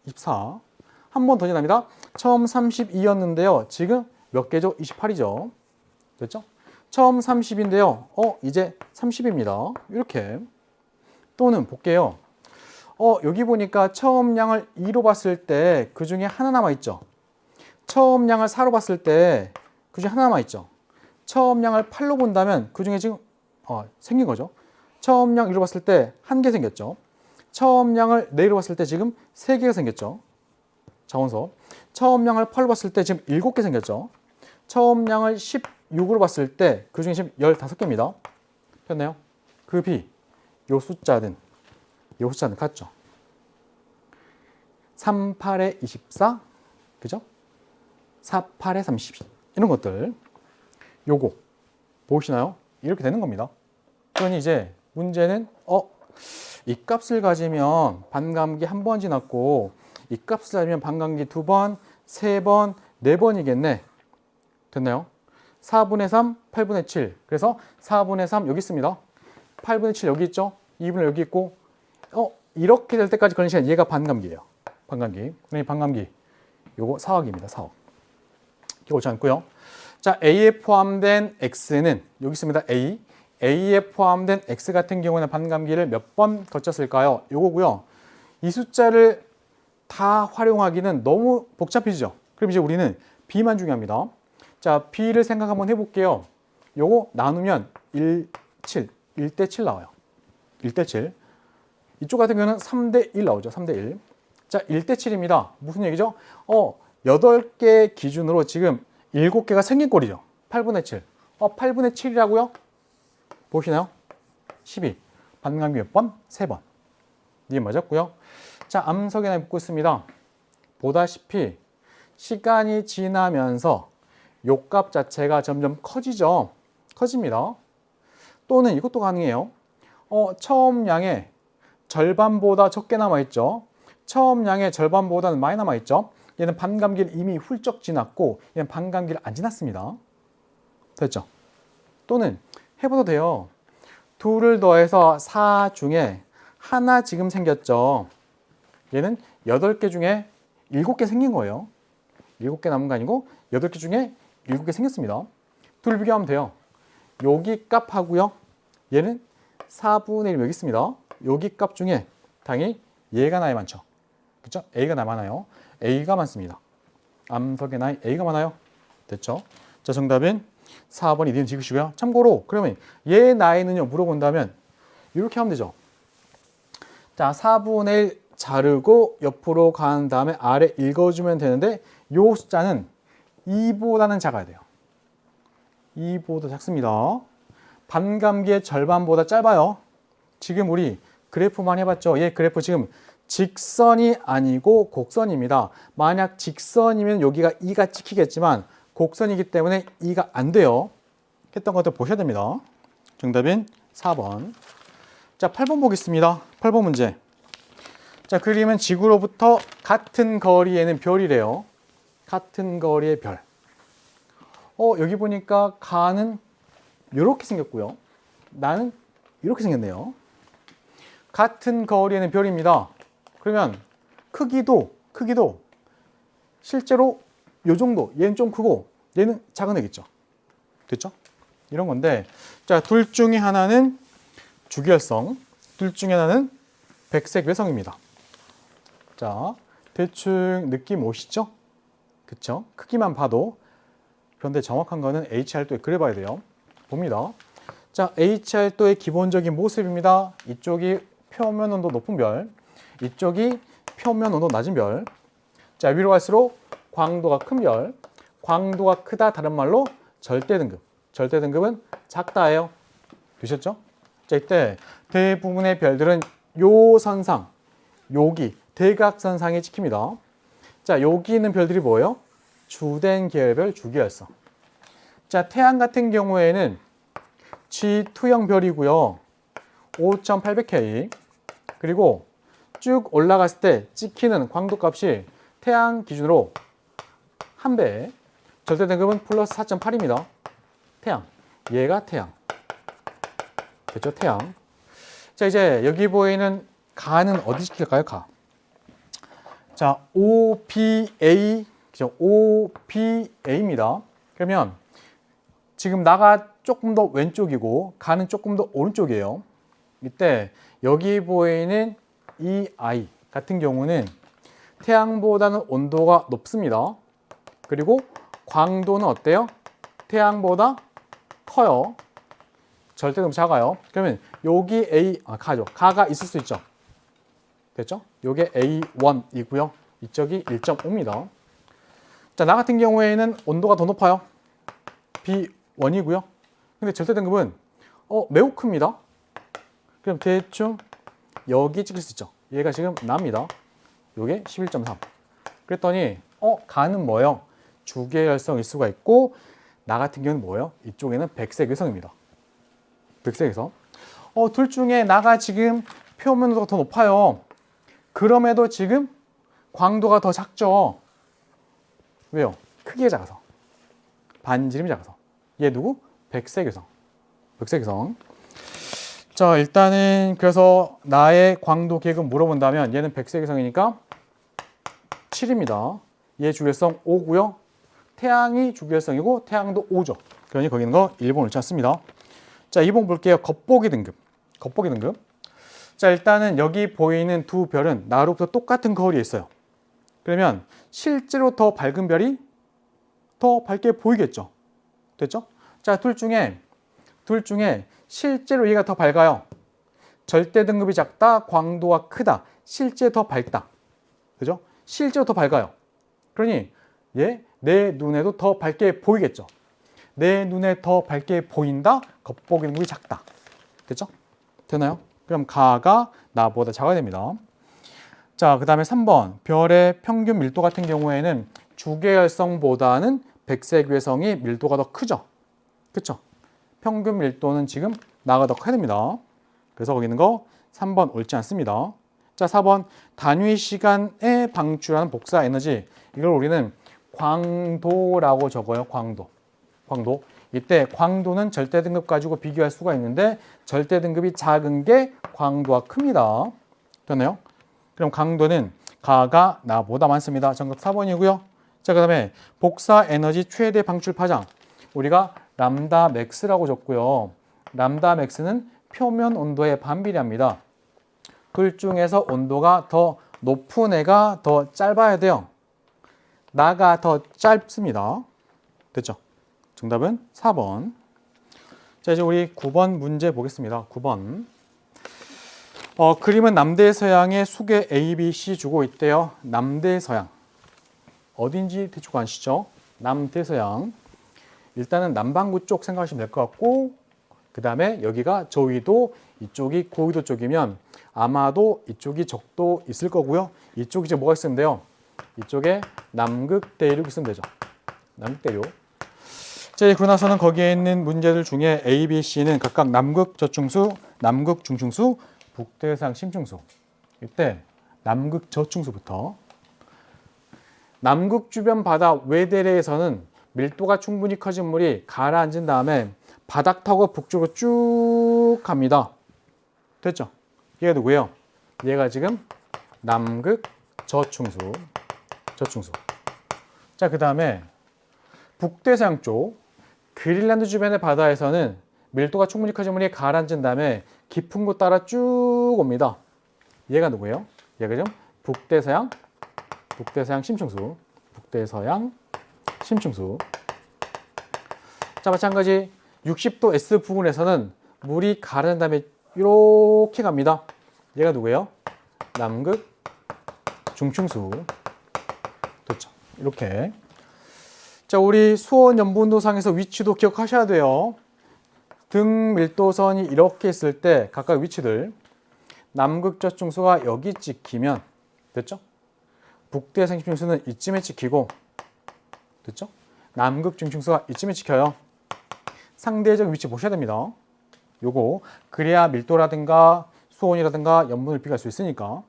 24. 한 번 더 지납니다. 처음 32였는데요. 지금 몇 개죠? 28이죠. 됐죠? 처음 30인데요. 이제 30입니다. 이렇게. 또는 볼게요. 여기 보니까 처음 양을 2로 봤을 때 그 중에 하나 남아있죠. 처음 양을 4로 봤을 때 그 중에 하나 남아있죠. 처음 양을 8로 본다면 그 중에 지금 생긴 거죠. 처음 양 1로 봤을 때 1개 생겼죠. 처음 양을 4로 봤을 때 지금 3개가 생겼죠. 자원소. 처음 양을 8로 봤을 때 지금 7개 생겼죠. 처음 양을 16으로 봤을 때 그 중에 지금 15개입니다. 폈나요? 그 비 요 숫자는 같죠? 38에 24, 그죠? 48에 32 이런 것들 요거 보시나요? 이렇게 되는 겁니다. 그러니 이제 문제는 이 값을 가지면 반감기 한 번 지났고 이 값을 가지면 반감기 두 번, 세 번, 네 번이겠네. 됐나요? 4분의 3, 8분의 7. 그래서 4분의 3 여기 있습니다. 8분의 7 여기 있죠? 2분의 여기 있고 이렇게 될 때까지 걸리는 시간 얘가 반감기예요. 반감기. 그러니 반감기 요거 4억입니다. 4억. 옳지 않고요. 자, A에 포함된 X는 여기 있습니다. A에 포함된 X 같은 경우는 반감기를 몇 번 거쳤을까요? 요거고요. 이 숫자를 다 활용하기는 너무 복잡해지죠. 그럼 이제 우리는 B만 중요합니다. 자, B를 생각 한번 해볼게요. 요거 나누면 1대 7 나와요. 1대 7. 이쪽 같은 경우는 3대 1 나오죠. 3대 1. 자, 1대 7입니다. 무슨 얘기죠? 8개 기준으로 지금 7개가 생긴 꼴이죠. 8분의 7. 8분의 7이라고요? 보시나요? 12. 반감기 몇 번? 3번. 이게 맞았고요. 자, 암석에 하나 붙고 있습니다. 보다시피 시간이 지나면서 요 값 자체가 점점 커지죠. 커집니다. 또는 이것도 가능해요. 처음 양의 절반보다 적게 남아있죠. 처음 양의 절반보다는 많이 남아있죠. 얘는 반감기를 이미 훌쩍 지났고 얘는 반감기를 안 지났습니다. 됐죠? 또는 해봐도 돼요. 2를 더해서 4 중에 하나 지금 생겼죠. 얘는 8개 중에 7개 생긴 거예요. 7개 남은 거 아니고 8개 중에 7개 생겼습니다. 둘 비교하면 돼요. 여기 값하고요. 얘는 4분의 1 여기 있습니다. 여기 값 중에 당연히 얘가 나야 많죠. 그렇죠? A가 나 많아요. A가 많습니다. 암석의 나이 A가 많아요. 됐죠? 자, 정답은 4번이 니은 지으시고요. 참고로 그러면 얘 나이는요 물어본다면 이렇게 하면 되죠. 자, 4분의 1 자르고 옆으로 간 다음에 아래 읽어주면 되는데 요 숫자는 2보다는 작아야 돼요. 2보다 작습니다. 반감기의 절반보다 짧아요. 지금 우리 그래프만 해봤죠. 얘 그래프 지금 직선이 아니고 곡선입니다. 만약 직선이면 여기가 2가 찍히겠지만 곡선이기 때문에 2가 안 돼요. 했던 것들 보셔야 됩니다. 정답은 4번. 자, 8번 보겠습니다. 8번 문제. 자, 그림은 지구로부터 같은 거리에는 별이래요. 같은 거리의 별. 여기 보니까 가는 이렇게 생겼고요. 나는 이렇게 생겼네요. 같은 거리에는 별입니다. 그러면 크기도 실제로 요 정도. 얘는 좀 크고 얘는 작은 애겠죠. 됐죠? 이런 건데, 자, 둘 중에 하나는 주기율성, 둘 중에 하나는 백색 외성입니다. 자, 대충 느낌 오시죠? 그쵸? 크기만 봐도. 그런데 정확한 거는 HR도에 그려봐야 돼요. 봅니다. 자, HR도의 기본적인 모습입니다. 이쪽이 표면 온도 높은 별, 이쪽이 표면 온도 낮은 별. 자, 위로 갈수록 광도가 큰 별. 광도가 크다 다른 말로 절대 등급. 절대 등급은 작다예요. 되셨죠? 자, 이때 대부분의 별들은 요 선상, 여기 대각선상에 찍힙니다. 자, 여기 있는 별들이 뭐예요? 주된 계열별 주기율성. 자, 태양 같은 경우에는 G2형 별이고요. 5800K. 그리고 쭉 올라갔을 때 찍히는 광도값이 태양 기준으로 1배. 절대 등급은 플러스 4.8입니다. 태양. 얘가 태양. 됐죠? 태양. 자, 이제 여기 보이는 가는 어디 찍힐까요? 가. 자, OBA. 그죠? OBA입니다. 그러면 지금 나가 조금 더 왼쪽이고 가는 조금 더 오른쪽이에요. 이때 여기 보이는 이 I 같은 경우는 태양보다는 온도가 높습니다. 그리고 광도는 어때요? 태양보다 커요. 절대등급 작아요. 그러면 여기 가죠. 가가 있을 수 있죠. 됐죠? 요게 A1이고요. 이쪽이 1.5입니다. 자, 나 같은 경우에는 온도가 더 높아요. B1이고요. 근데 절대등급은 매우 큽니다. 그럼 대충 여기 찍을 수 있죠. 얘가 지금 나입니다. 요게 11.3. 그랬더니 가는 뭐예요? 주계열성일 수가 있고 나 같은 경우는 뭐예요? 이쪽에는 백색외성입니다. 백색외성. 둘 중에 나가 지금 표면 온도가 더 높아요. 그럼에도 지금 광도가 더 작죠. 왜요? 크기가 작아서. 반지름이 작아서. 얘 누구? 백색외성. 백색외성. 자, 일단은 그래서 나의 광도 계획을 물어본다면 얘는 백색외성이니까 7입니다. 얘 주계열성 5고요. 태양이 주계열성이고 태양도 5죠. 그러니 거기는 거 1번 옳지 않습니다. 자, 2번 볼게요. 겉보기 등급. 겉보기 등급. 자, 일단은 여기 보이는 두 별은 나로부터 똑같은 거리에 있어요. 그러면 실제로 더 밝은 별이 더 밝게 보이겠죠. 됐죠? 자, 둘 중에 실제로 얘가 더 밝아요. 절대 등급이 작다, 광도가 크다, 실제 더 밝다. 그죠? 실제로 더 밝아요. 그러니 얘 내 눈에도 더 밝게 보이겠죠. 내 눈에 더 밝게 보인다, 겉보기 등급이 작다. 됐죠? 되나요? 그럼 가가 나보다 작아야 됩니다. 자, 그 다음에 3번 별의 평균 밀도 같은 경우에는 주계열성보다는 백색외성이 밀도가 더 크죠. 그쵸? 평균 밀도는 지금 나가 더 커야 됩니다. 그래서 거기 있는 거 3번 옳지 않습니다. 자, 4번 단위 시간에 방출하는 복사 에너지. 이걸 우리는 광도라고 적어요. 광도. 이때 광도는 절대 등급 가지고 비교할 수가 있는데 절대 등급이 작은 게 광도가 큽니다. 됐나요? 그럼 강도는 가가 나보다 많습니다. 정답 4번이고요. 자, 그 다음에 복사 에너지 최대 방출 파장. 우리가 람다 맥스라고 적고요. 람다 맥스는 표면 온도에 반비례합니다. 둘 중에서 온도가 더 높은 애가 더 짧아야 돼요. 나가 더 짧습니다. 됐죠? 정답은 4번. 자, 이제 우리 9번 문제 보겠습니다. 9번. 그림은 남대서양의 수계 A, B, C 주고 있대요. 남대서양. 어딘지 대충 아시죠? 남대서양. 일단은 남반구 쪽 생각하시면 될 것 같고, 그 다음에 여기가 저위도, 이쪽이 고위도 쪽이면 아마도 이쪽이 적도 있을 거고요. 이쪽이 이제 뭐가 있으면 돼요? 이쪽에 남극대륙 있으면 되죠. 남극대륙. 자, 그러고 나서는 거기에 있는 문제들 중에 A, B, C는 각각 남극 저충수, 남극 중충수, 북대서양 심충수. 이때 남극 저충수부터. 남극 주변 바다 외대래에서는 밀도가 충분히 커진 물이 가라앉은 다음에 바닥 타고 북쪽으로 쭉 갑니다. 됐죠? 얘가 누구예요? 얘가 지금 남극 저충수. 자, 그 다음에 북대서양 쪽 그린란드 주변의 바다에서는 밀도가 충분히 커진 물이 가라앉은 다음에 깊은 곳 따라 쭉 옵니다. 얘가 누구예요? 얘가 지금 북대서양 심충수. 북대서양 심충수. 자, 마찬가지 60도 S 부근에서는 물이 가라앉은 다음에 이렇게 갑니다. 얘가 누구예요? 남극 중충수. 됐죠? 이렇게. 자, 우리 수원 연분도상에서 위치도 기억하셔야 돼요. 등 밀도선이 이렇게 있을 때 각각 위치들. 남극 저충수가 여기 찍히면 됐죠? 북대서양 심충수는 이쯤에 찍히고 됐죠? 남극 중충수가 이쯤에 찍혀요. 상대적 위치 보셔야 됩니다. 요거 그래야 밀도라든가 수온이라든가 염분을 비교할 수 있으니까.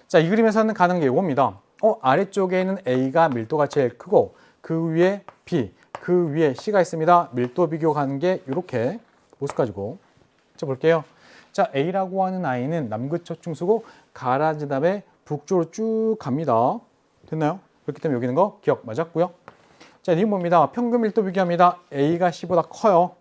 자, 이 그림에서는 가는 게 이겁니다. 아래쪽에 있는 A가 밀도가 제일 크고 그 위에 B, 그 위에 C가 있습니다. 밀도 비교 가는 게 이렇게 모습 가지고. 자, 볼게요. 자, A라고 하는 아이는 남극 저충수고 가라앉은 다음에 북쪽으로 쭉 갑니다. 됐나요? 그렇기 때문에 여기 있는 거 기억 맞았고요. 자, 니은 뭡니다. 평균 밀도 비교합니다. A가 C보다 커요.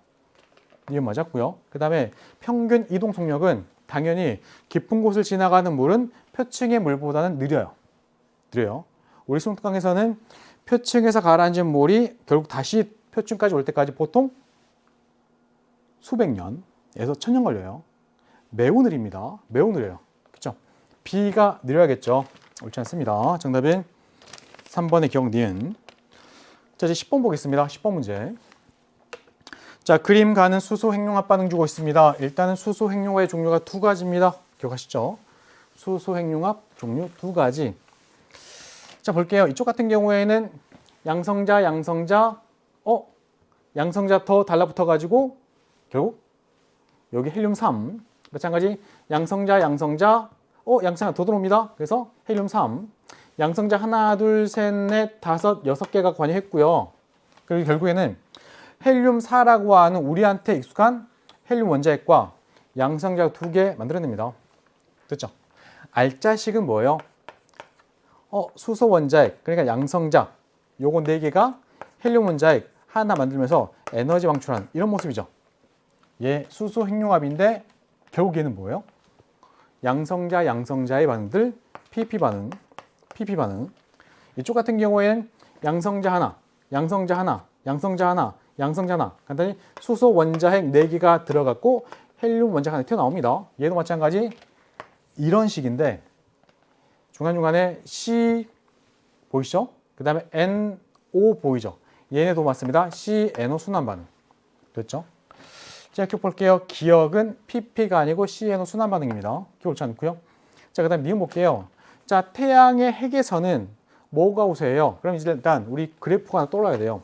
니은 맞았고요. 그 다음에 평균 이동 속력은 당연히 깊은 곳을 지나가는 물은 표층의 물보다는 느려요. 우리 숭특강에서는 표층에서 가라앉은 물이 결국 다시 표층까지 올 때까지 보통 수백 년에서 1000년 걸려요. 매우 느립니다. 매우 느려요. 그렇죠? B가 느려야겠죠. 옳지 않습니다. 정답은 3번의 기억 니은. 자, 이제 10번 보겠습니다. 10번 문제. 자, 그림 가는 수소 핵융합 반응 주고 있습니다. 일단은 수소 핵융합의 종류가 두 가지입니다. 기억하시죠? 수소 핵융합 종류 두 가지. 자, 볼게요. 이쪽 같은 경우에는 양성자, 양성자 더 달라붙어 가지고 결국 여기 헬륨 3. 마찬가지 양성자, 양성자 더 들어옵니다. 그래서 헬륨 3. 양성자 하나, 둘, 셋, 넷, 다섯, 여섯 개가 관여했고요. 그리고 결국에는 헬륨 4라고 하는 우리한테 익숙한 헬륨 원자핵과 양성자 두 개 만들어냅니다. 됐죠? 알자식은 뭐예요? 수소 원자핵, 그러니까 양성자, 요거 네 개가 헬륨 원자핵 하나 만들면서 에너지 방출하는 이런 모습이죠. 얘 수소 핵융합인데 결국 얘는 뭐예요? 양성자의 반응들 PP 반응. 이쪽 같은 경우에는 양성자 하나, 간단히 수소 원자핵 4개가 들어갔고 헬륨 원자핵 하나 튀어나옵니다. 얘도 마찬가지 이런 식인데 중간중간에 C 보이시죠? 그 다음에 NO 보이죠? 얘네도 맞습니다. CNO 순환 반응. 됐죠? 자, 이렇게 볼게요. 기억은 PP가 아니고 CNO 순환 반응입니다. 기억 옳지 않고요. 자, 그 다음에 니은 볼게요. 자, 태양의 핵에서는 뭐가 우세해요? 그럼 이제 일단 우리 그래프가 하나 떠올라야 돼요.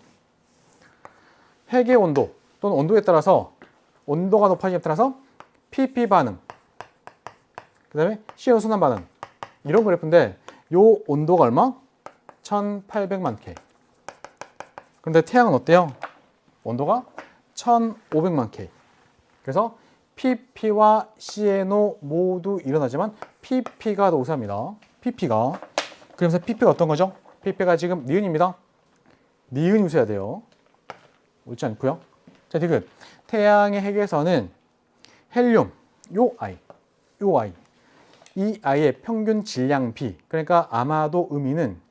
핵의 온도 또는 온도에 따라서 온도가 높아짐에 따라서 PP 반응, 그 다음에 CNO 순환 반응 이런 그래프인데 요 온도가 얼마? 1800만 K. 그런데 태양은 어때요? 온도가 1500만 K. 그래서 PP와 CNO 모두 일어나지만 PP가 더 우세합니다. PP가. 그러면서 PP가 어떤 거죠? PP가 지금 니은입니다. 니은이 우세해야 돼요. 옳지 않고요. 자, 디귿. 태양의 핵에서는 헬륨, 요 아이. 이 아이의 평균 질량 B. 그러니까 아마도 의미는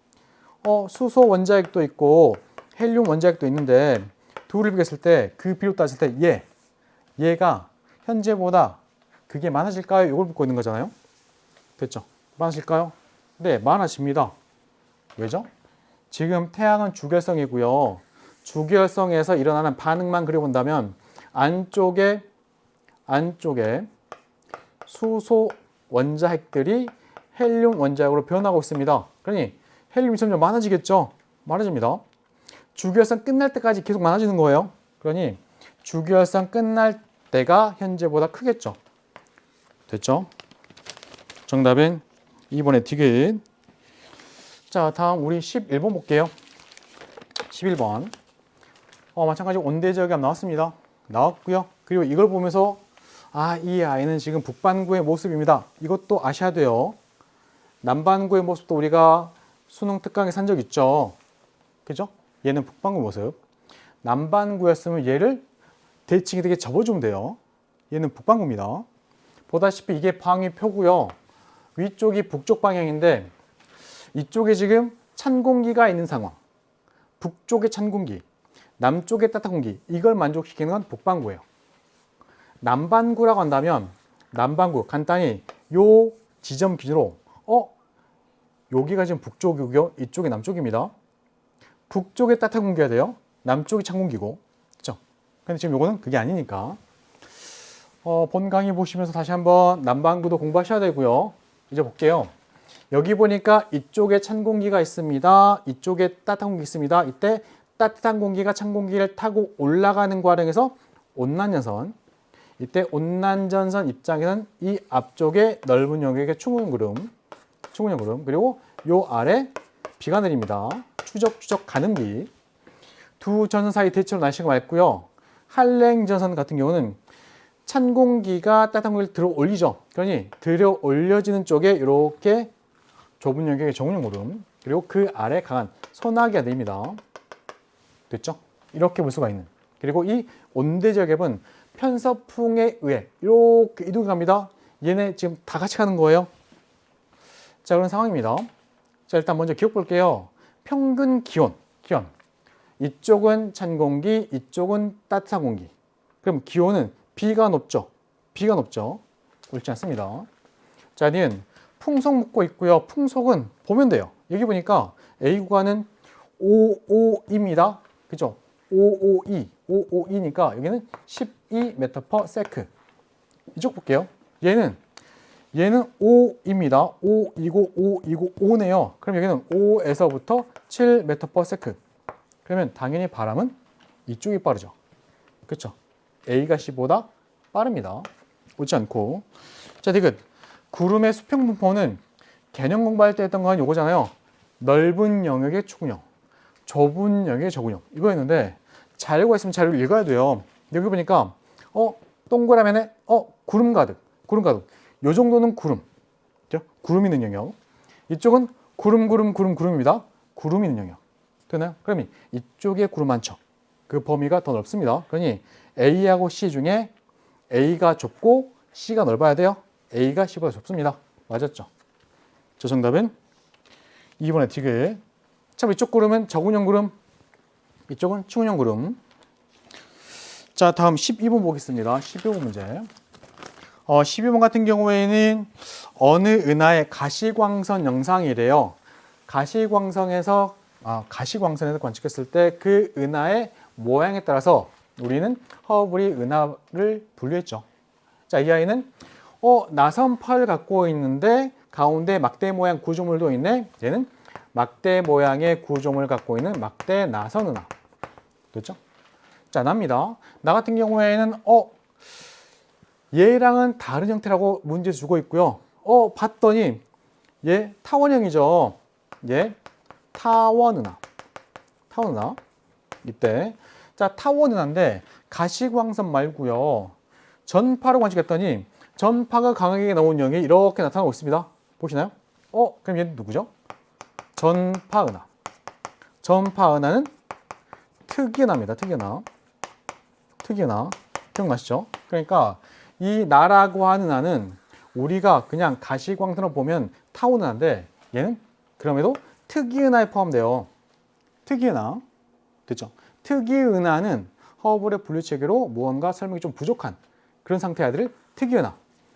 수소 원자핵도 있고 헬륨 원자핵도 있는데 둘을 비교했을 때 그 비로 따졌을 때 얘가 현재보다 그게 많아질까요? 이걸 묻고 있는 거잖아요. 됐죠? 많아질까요? 네, 많아집니다. 왜죠? 지금 태양은 주결성이고요. 주결성에서 일어나는 반응만 그려본다면 안쪽에 수소 원자핵들이 헬륨 원자핵으로 변하고 있습니다. 그러니 헬륨이 점점 많아지겠죠? 많아집니다. 주결성 끝날 때까지 계속 많아지는 거예요. 그러니 주결성 끝날 때가 현재보다 크겠죠. 됐죠? 정답은 2번의 디귿. 자, 다음 우리 11번 볼게요. 11번. 마찬가지 온대저기압 나왔습니다. 나왔고요. 그리고 이걸 보면서 이 아이는 지금 북반구의 모습입니다. 이것도 아셔야 돼요. 남반구의 모습도 우리가 수능 특강에 산 적 있죠. 그죠? 얘는 북반구 모습. 남반구였으면 얘를 대칭이 되게 접어주면 돼요. 얘는 북반구입니다. 보다시피 이게 방위표고요. 위쪽이 북쪽 방향인데 이쪽에 지금 찬 공기가 있는 상황. 북쪽에 찬 공기, 남쪽에 따뜻한 공기. 이걸 만족시키는 건 북반구예요. 남반구라고 한다면 남반구 간단히 요 지점 기준으로 여기가 지금 북쪽이고요. 이쪽이 남쪽입니다. 북쪽에 따뜻한 공기가 돼요. 남쪽이 찬 공기고. 그렇죠? 근데 지금 요거는 그게 아니니까. 본 강의 보시면서 다시 한번 남반구도 공부하셔야 되고요. 이제 볼게요. 여기 보니까 이쪽에 찬 공기가 있습니다. 이쪽에 따뜻한 공기 있습니다. 이때 따뜻한 공기가 찬 공기를 타고 올라가는 과정에서 온난전선. 이때 온난전선 입장에서는 이 앞쪽에 넓은 영역의 충분구름, 그리고 요 아래 비가 내립니다. 추적 가는 비. 두 전선 사이 대체로 날씨가 맑고요. 한랭전선 같은 경우는 찬 공기가 따뜻한 공기를 들어 올리죠. 그러니 들어 올려지는 쪽에 이렇게 좁은 영역의 정운영구름, 그리고 그 아래 강한 소나기가 내립니다. 됐죠? 이렇게 볼 수가 있는. 그리고 이 온대저기압은 편서풍에 의해 이렇게 이동이 갑니다. 얘네 지금 다 같이 가는 거예요. 자, 그런 상황입니다. 자, 일단 먼저 기억 볼게요. 평균 기온. 이쪽은 찬 공기, 이쪽은 따뜻한 공기. 그럼 기온은 B가 높죠. 옳지 않습니다. 자, 니은 풍속 묻고 있고요. 풍속은 보면 돼요. 여기 보니까 A 구간은 55입니다. 그죠? 552니까 여기는 12m/s. 이쪽 볼게요. 얘는 5입니다. 5이고 5네요. 그럼 여기는 5에서부터 7m/s. 그러면 당연히 바람은 이쪽이 빠르죠. 그렇죠? A가 C보다 빠릅니다. 오지 않고. 자, 디귿. 구름의 수평 분포는 개념 공부할 때 했던 건 요거잖아요. 넓은 영역의 초근형, 좁은 영역의 저근형. 이거였는데 잘 알고 있으면 잘 읽어야 돼요. 여기 보니까 동그라미에 구름 가득. 요 정도는 구름. 그죠? 구름 있는 영역. 이쪽은 구름입니다. 구름 있는 영역. 되나요? 그러면 이쪽에 구름 많죠. 그 범위가 더 넓습니다. 그러니 A하고 C 중에 A가 좁고 C가 넓어야 돼요. A가 C보다 좁습니다. 맞았죠? 저 정답은 2번의 디귿. 참 이쪽 구름은 저근형 구름, 이쪽은 추근형 구름. 자, 다음 12번 보겠습니다. 12번 문제. 12번 같은 경우에는 어느 은하의 가시광선 영상이래요. 가시광선에서 관측했을 때 그 은하의 모양에 따라서 우리는 허블이 은하를 분류했죠. 자, 이 아이는 나선파를 갖고 있는데 가운데 막대 모양 구조물도 있네. 얘는 막대 모양의 구조물을 갖고 있는 막대 나선 은하. 됐죠? 자, 나입니다. 나 같은 경우에는 얘랑은 다른 형태라고 문제 주고 있고요. 봤더니 얘 타원형이죠. 얘 타원 은하. 이때 자, 타원 은하인데 가시광선 말고요. 전파로 관측했더니 전파가 강하게 나온 영이 이렇게 나타나고 있습니다. 보시나요? 그럼 얘는 누구죠? 전파 은하. 전파 은하는 특이은하입니다. 특이은하. 기억나시죠? 그러니까 이 나라고 하는 은하는 우리가 그냥 가시광선으로 보면 타원 은하인데 얘는 그럼에도 특이은하에 포함돼요. 특이은하. 됐죠? 특이은하는 허블의 분류 체계로 무언가 설명이 좀 부족한 그런 상태의 아이들을 특이은하.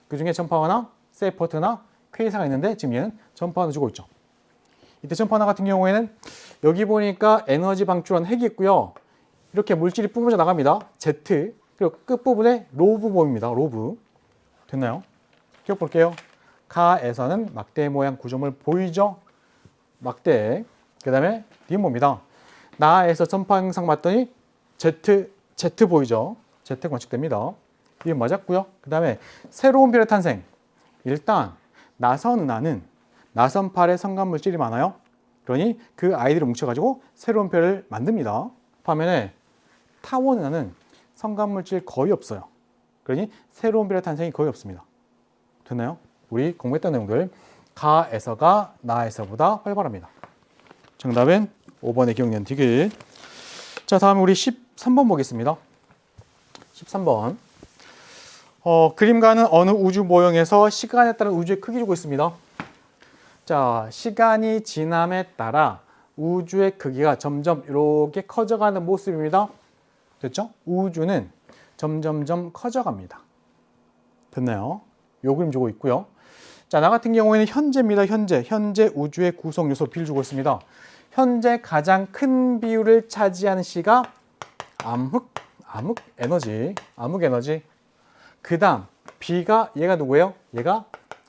그 중에 전파은하, 세이퍼트은하, 퀘이사가 있는데 지금 얘는 전파은하 주고 있죠. 이때 전파은하 같은 경우에는 여기 보니까 에너지 방출한 핵이 있고요. 이렇게 물질이 뿜어져 나갑니다. Z. 그리고 끝부분에 로브 모입니다. 로브. 됐나요? 기억 볼게요. 가에서는 막대 모양 구조물 보이죠? 막대. 그 다음에 니모입니다. 나에서 전파 영상 봤더니 Z 보이죠? Z 관측됩니다. 이건 맞았고요. 그 다음에 새로운 별의 탄생. 일단 나선 은하는 나선팔에 성간 물질이 많아요. 그러니 그 아이들을 뭉쳐가지고 새로운 별을 만듭니다. 반면에 타원 은하는 성간 물질 거의 없어요. 그러니 새로운 별의 탄생이 거의 없습니다. 됐나요? 우리 공부했던 내용들 가에서가 나에서보다 활발합니다. 정답은 5번의 기억년 디귿. 자, 다음에 우리 13번 보겠습니다. 13번. 그림과는 어느 우주 모형에서 시간에 따른 우주의 크기 주고 있습니다. 자, 시간이 지남에 따라 우주의 크기가 점점 이렇게 커져가는 모습입니다. 됐죠? 우주는 점점점 커져갑니다. 됐나요? 요 그림 주고 있고요. 자, 나 같은 경우에는 현재입니다. 현재 우주의 구성 요소 B를 주고 있습니다. 현재 가장 큰 비율을 차지하는 C가 암흑 에너지. 그 다음 B가 얘가 누구예요? 얘가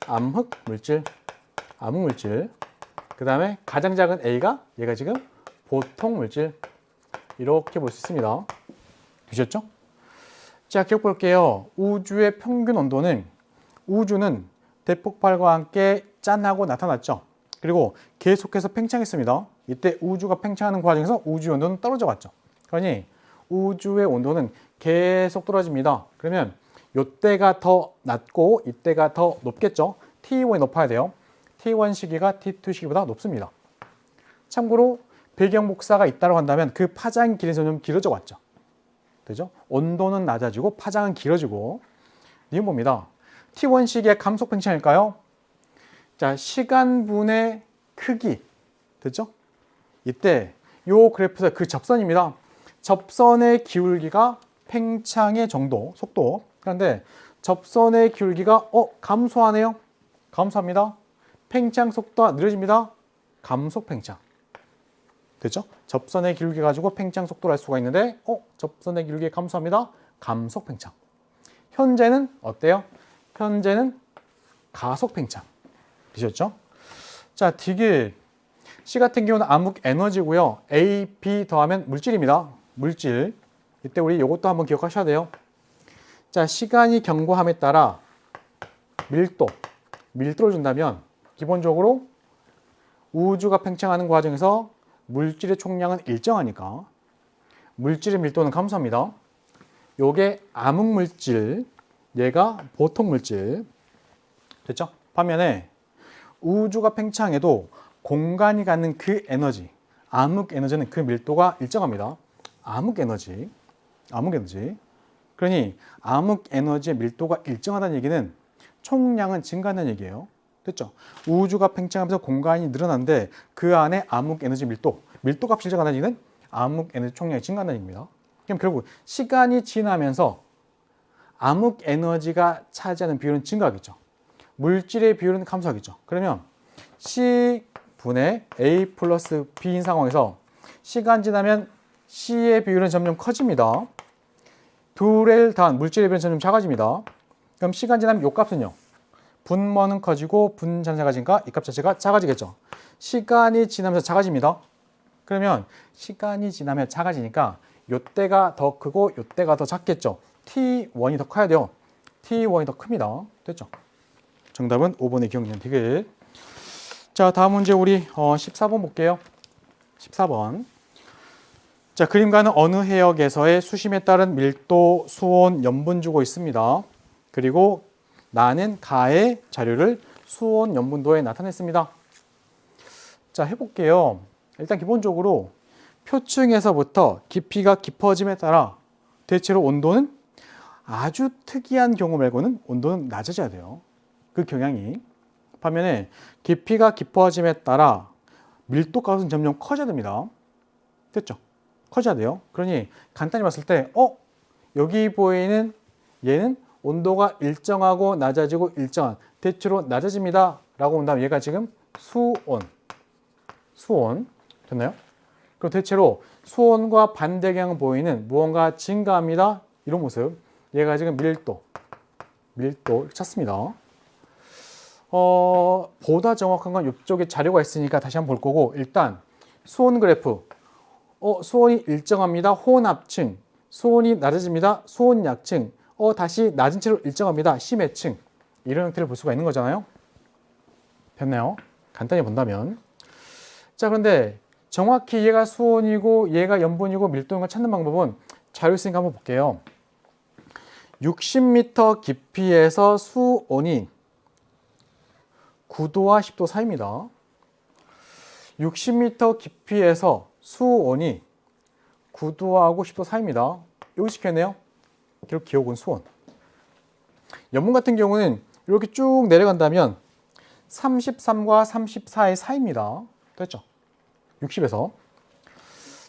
암흑 물질. 그 다음에 가장 작은 A가 얘가 지금 보통 물질. 이렇게 볼 수 있습니다. 되셨죠? 자, 기억 볼게요. 우주의 평균 온도는 우주는 대폭발과 함께 짠하고 나타났죠. 그리고 계속해서 팽창했습니다. 이때 우주가 팽창하는 과정에서 우주의 온도는 떨어져 갔죠. 그러니 우주의 온도는 계속 떨어집니다. 그러면 이때가 더 낮고 이때가 더 높겠죠. T1이 높아야 돼요. T1 시기가 T2 시기보다 높습니다. 참고로 배경 복사가 있다고 한다면 그 파장 길이 점점 길어져 왔죠. 되죠? 온도는 낮아지고 파장은 길어지고. 이건 뭡니다. T1 시기의 감속 팽창일까요? 자, 시간분의 크기. 됐죠? 이때 요 그래프에서 그 접선입니다. 접선의 기울기가 팽창의 정도, 속도. 그런데 접선의 기울기가 감소하네요. 감소합니다. 팽창 속도가 느려집니다. 감속 팽창. 됐죠? 접선의 기울기 가지고 팽창 속도를 알 수가 있는데 접선의 기울기 감소합니다. 감속 팽창. 현재는 어때요? 현재는 가속 팽창. 되셨죠? 자, 디귿. C 같은 경우는 암흑 에너지고요. A, B 더하면 물질입니다. 물질. 이때 우리 이것도 한번 기억하셔야 돼요. 자, 시간이 경과함에 따라 밀도를 준다면 기본적으로 우주가 팽창하는 과정에서 물질의 총량은 일정하니까 물질의 밀도는 감소합니다. 요게 암흑 물질, 얘가 보통 물질. 됐죠? 반면에 우주가 팽창해도 공간이 갖는 그 에너지, 암흑 에너지는 그 밀도가 일정합니다. 암흑 에너지. 그러니 암흑 에너지의 밀도가 일정하다는 얘기는 총량은 증가한다는 얘기예요. 됐죠? 우주가 팽창하면서 공간이 늘어나는데 그 안에 암흑 에너지 밀도 값이 일정하다는 얘기는 암흑 에너지 총량이 증가한다는 얘기입니다. 그럼 결국 시간이 지나면서 암흑 에너지가 차지하는 비율은 증가하겠죠. 물질의 비율은 감소하겠죠. 그러면 C분의 A 플러스 B인 상황에서 시간 지나면 C의 비율은 점점 커집니다. 둘을 더한 물질의 비율은 점점 작아집니다. 그럼 시간 지나면 요 값은요. 분모는 커지고 분자는 작아지니까 이 값 자체가 작아지겠죠. 시간이 지나면서 작아집니다. 그러면 시간이 지나면 작아지니까 요때가 더 크고 요때가 더 작겠죠. T1이 더 커야 돼요. T1이 더 큽니다. 됐죠? 정답은 5번의 기억력 디귿. 자, 다음 문제 우리 14번 볼게요. 14번. 자, 그림과는 어느 해역에서의 수심에 따른 밀도, 수온, 염분 주고 있습니다. 그리고 나는 가의 자료를 수온, 염분도에 나타냈습니다. 자, 해볼게요. 일단 기본적으로 표층에서부터 깊이가 깊어짐에 따라 대체로 온도는 아주 특이한 경우 말고는 온도는 낮아져야 돼요. 그 경향이. 반면에 깊이가 깊어짐에 따라 밀도 값은 점점 커져야 됩니다. 됐죠? 커져야 돼요. 그러니 간단히 봤을 때 여기 보이는 얘는 온도가 일정하고 낮아지고 일정한 대체로 낮아집니다 라고 본다면 얘가 지금 수온 됐나요? 그리고 대체로 수온과 반대 경향을 보이는 무언가 증가합니다 이런 모습 얘가 지금 밀도 이렇게 찾습니다. 보다 정확한 건 이쪽에 자료가 있으니까 다시 한번 볼 거고 일단 수온 그래프 수온이 일정합니다. 혼합층 수온이 낮아집니다. 수온 약층 다시 낮은 채로 일정합니다. 심해층 이런 형태를 볼 수가 있는 거잖아요. 됐나요? 간단히 본다면 자 그런데 정확히 얘가 수온이고 얘가 염분이고 밀도인 걸 찾는 방법은 자료 있으니까 한번 볼게요. 60m 깊이에서 수온이 9도와 10도 사이입니다. 60m 깊이에서 수온이 9도하고 10도 사이입니다. 여기 시켰네요. 기억은 수온. 염분 같은 경우는 이렇게 쭉 내려간다면 33과 34의 사이입니다. 됐죠? 60에서.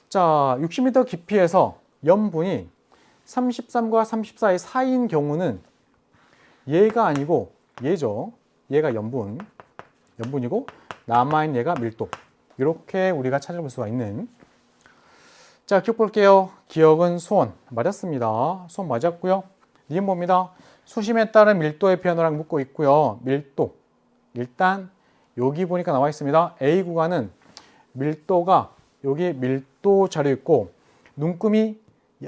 자, 60m 깊이에서 염분이 33과 34의 사이인 경우는 얘가 아니고 얘죠. 얘가 염분이고 남아있는 얘가 밀도. 이렇게 우리가 찾아볼 수가 있는. 자, 기억 볼게요. 기억은 수온. 맞았습니다. 수온 맞았고요. 니은 봅니다. 수심에 따른 밀도의 변화랑 묻고 있고요. 밀도. 일단 여기 보니까 나와 있습니다. A 구간은 밀도가 여기 밀도 자료 있고 눈금이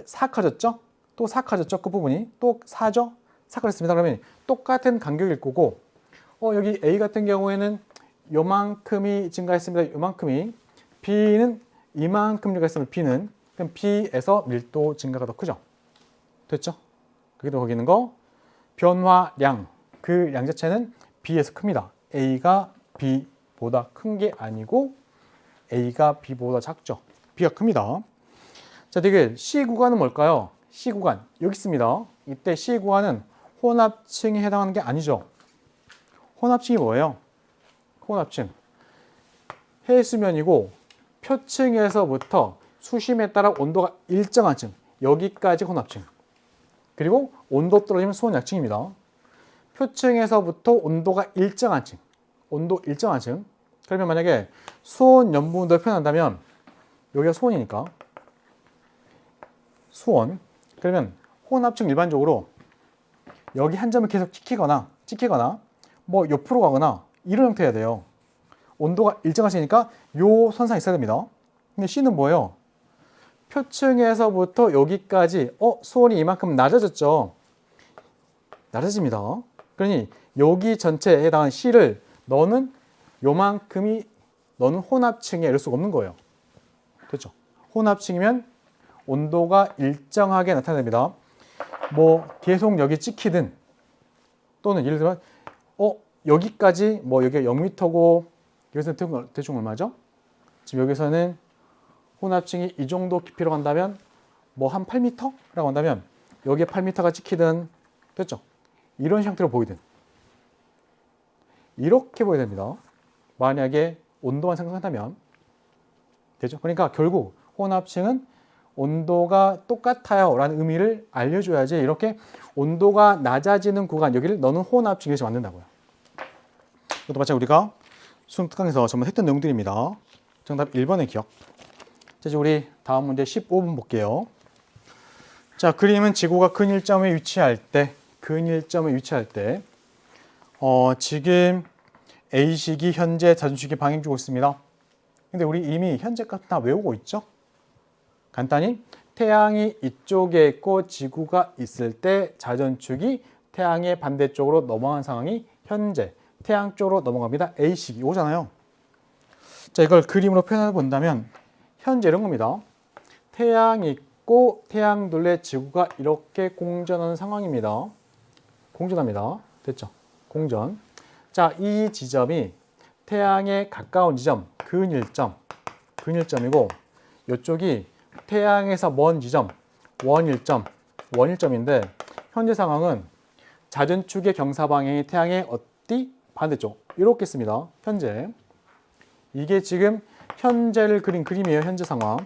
4 커졌죠? 또 4 커졌죠? 끝부분이. 또 4죠? 4 커졌습니다. 그러면 똑같은 간격일 거고 여기 A 같은 경우에는 요만큼이 증가했습니다. 요만큼이. B는 이만큼 증가했습니다. B는. 그럼 B에서 밀도 증가가 더 크죠? 됐죠? 그게 더 거기 있는 거. 변화량. 그 양 자체는 B에서 큽니다. A가 B보다 큰 게 아니고 A가 B보다 작죠? B가 큽니다. 자, 되게 C 구간은 뭘까요? C 구간. 여기 있습니다. 이때 C 구간은 혼합층에 해당하는 게 아니죠. 혼합층이 뭐예요? 혼합층. 해수면이고 표층에서부터 수심에 따라 온도가 일정한 층. 여기까지 혼합층. 그리고 온도 떨어지면 수온 약층입니다. 표층에서부터 온도가 일정한 층. 온도 일정한 층. 그러면 만약에 수온 염분도를 표현한다면 여기가 수온이니까 수온. 그러면 혼합층 일반적으로 여기 한 점을 계속 찍히거나 뭐 옆으로 가거나 이런 형태여야 돼요. 온도가 일정하시니까 요 선상이 있어야 됩니다. 근데 C는 뭐예요? 표층에서부터 여기까지 수온이 이만큼 낮아졌죠. 낮아집니다. 그러니 여기 전체에 해당하는 C를 너는 요만큼이 너는 혼합층에 이럴 수가 없는 거예요. 됐죠? 혼합층이면 온도가 일정하게 나타납니다. 뭐 계속 여기 찍히든 또는 예를 들면 여기까지 뭐 여기가 0m고 여기서 대충 얼마죠? 지금 여기서는 혼합층이 이 정도 깊이로 간다면 뭐 한 8m라고 한다면 여기에 8m가 찍히든 됐죠? 이런 형태로 보이든 이렇게 보여야 됩니다. 만약에 온도만 생각한다면 되죠? 그러니까 결국 혼합층은 온도가 똑같아요 라는 의미를 알려줘야지 이렇게 온도가 낮아지는 구간 여기를 너는 혼합층에서 만든다고요. 이것도 마찬가지 우리가 수능 특강에서 전부 했던 내용들입니다. 정답 1번의 기억. 자, 이제 우리 다음 문제 15번 볼게요. 자, 그림은 지구가 근일점에 위치할 때 지금 A식이 현재 자전축이 방향주고 있습니다. 근데 우리 이미 현재 값 다 외우고 있죠? 간단히 태양이 이쪽에 있고 지구가 있을 때 자전축이 태양의 반대쪽으로 넘어간 상황이 현재 태양 쪽으로 넘어갑니다. A식이 오잖아요. 자, 이걸 그림으로 표현해 본다면 현재 이런 겁니다. 태양이 있고 태양 둘레 지구가 이렇게 공전하는 상황입니다. 공전합니다. 됐죠? 공전. 자, 이 지점이 태양에 가까운 지점, 근일점이고 이쪽이 태양에서 먼 지점, 원일점인데 현재 상황은 자전축의 경사 방향이 태양의 어디? 반대쪽. 이렇게 씁니다. 현재. 이게 지금 현재를 그린 그림이에요. 현재 상황.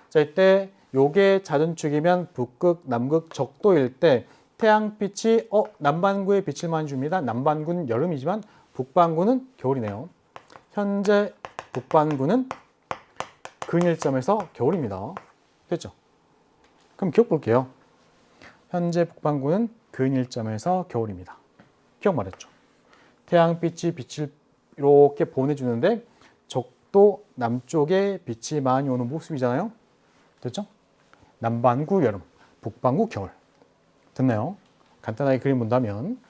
자, 이때 요게 자전축이면 북극, 남극, 적도일 때 태양빛이 남반구에 빛을 많이 줍니다. 남반구는 여름이지만 북반구는 겨울이네요. 현재 북반구는 근일점에서 겨울입니다. 됐죠? 그럼 기억 볼게요. 현재 북반구는 근일점에서 겨울입니다. 기억 말했죠? 태양빛이 빛을 이렇게 보내주는데 적도 남쪽에 빛이 많이 오는 모습이잖아요. 됐죠? 남반구 여름, 북반구 겨울. 됐나요? 간단하게 그림 본다면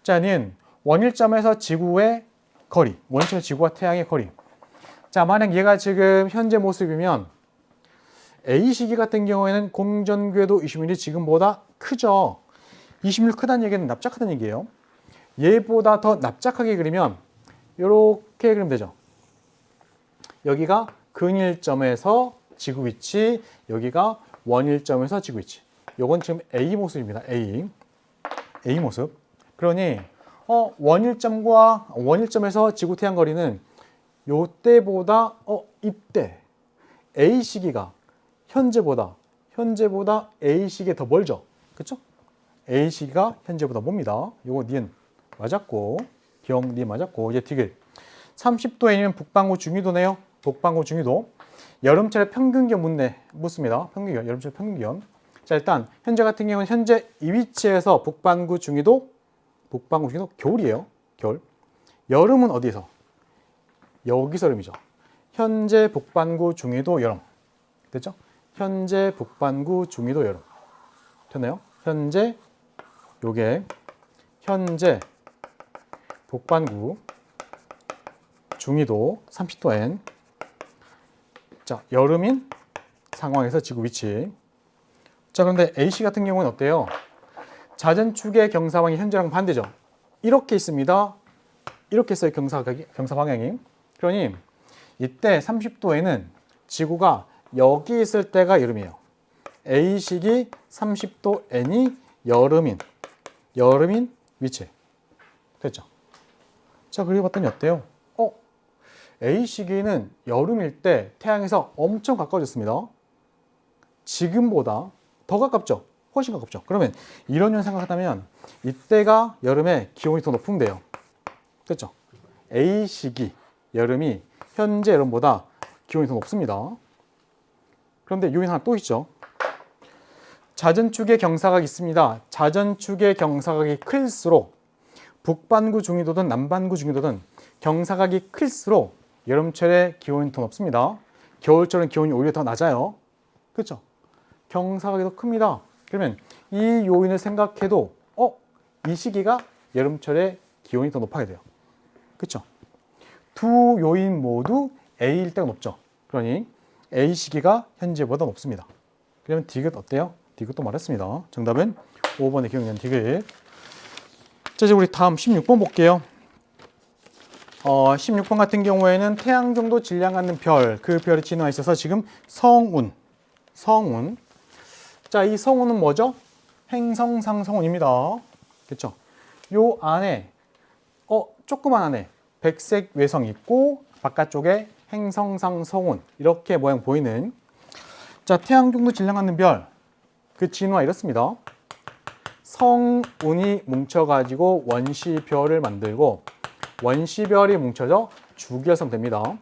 자는 원일점에서 지구의 거리, 원일점에서 지구와 태양의 거리. 자, 만약 얘가 지금 현재 모습이면 A시기 같은 경우에는 공전 궤도 20mm 지금보다 크죠. 20mm 크다는 얘기는 납작하다는 얘기예요. 얘보다 더 납작하게 그리면 이렇게 그리면 되죠. 여기가 근일점에서 지구 위치, 여기가 원일점에서 지구 위치. 요건 지금 A 모습입니다. A 모습. 그러니 원일점에서 지구 태양 거리는 요때보다 이때 A 시기가 현재보다 A 시기에 더 멀죠. 그렇죠? A 시기가 현재보다 멉니다. 요거 니은 맞았고 기억 니은 맞았고 이제 디귿 30도에는 북반구 중위도네요. 북반구 중위도. 여름철에 평균기온 묻습니다. 평균기온, 여름철 평균기온. 자, 일단 현재 같은 경우는 현재 이 위치에서 북반구 중위도 겨울이에요. 겨울. 여름은 어디에서? 여기서 여름이죠. 현재 북반구 중위도 여름. 됐죠? 현재 북반구 중위도 여름. 됐나요? 현재 북반구 중위도 30도엔 자, 여름인 상황에서 지구 위치. 자, 그런데 A씨 같은 경우는 어때요? 자전축의 경사방이 현재랑 반대죠. 이렇게 있습니다. 이렇게 있어요. 경사 방향이. 그러니 이때 30도에는 지구가 여기 있을 때가 여름이에요. A식이 30도 N이 여름인 위치. 됐죠? 자, 그리고 봤더니 어때요? A시기는 여름일 때 태양에서 엄청 가까워졌습니다. 지금보다 더 가깝죠? 훨씬 가깝죠? 그러면 이런 현상을 하다면 이때가 여름에 기온이 더 높으면 돼요. 됐죠? A시기 여름이 현재 여름보다 기온이 더 높습니다. 그런데 요인 하나 또 있죠. 자전축의 경사각이 있습니다. 자전축의 경사각이 클수록 북반구 중위도든 남반구 중위도든 경사각이 클수록 여름철에 기온이 더 높습니다. 겨울철은 기온이 오히려 더 낮아요. 그렇죠? 경사각이 더 큽니다. 그러면 이 요인을 생각해도 이 시기가 여름철에 기온이 더 높아야 돼요. 그렇죠? 두 요인 모두 A일 때가 높죠. 그러니 A 시기가 현재보다 높습니다. 그러면 디귿 어때요? 디귿도 말했습니다. 정답은 5번의 기억년 디귿. 자, 이제 우리 다음 16번 볼게요. 16번 같은 경우에는 태양 정도 질량 갖는 별, 그 별이 진화에 있어서 지금 성운. 자, 이 성운은 뭐죠? 행성상성운입니다. 그렇죠? 요 안에 조그만 안에 백색 외성이 있고 바깥쪽에 행성상성운 이렇게 모양 보이는 자, 태양 정도 질량 갖는 별, 그 진화 이렇습니다. 성운이 뭉쳐가지고 원시별을 만들고 원시별이 뭉쳐져 주기혈성 됩니다.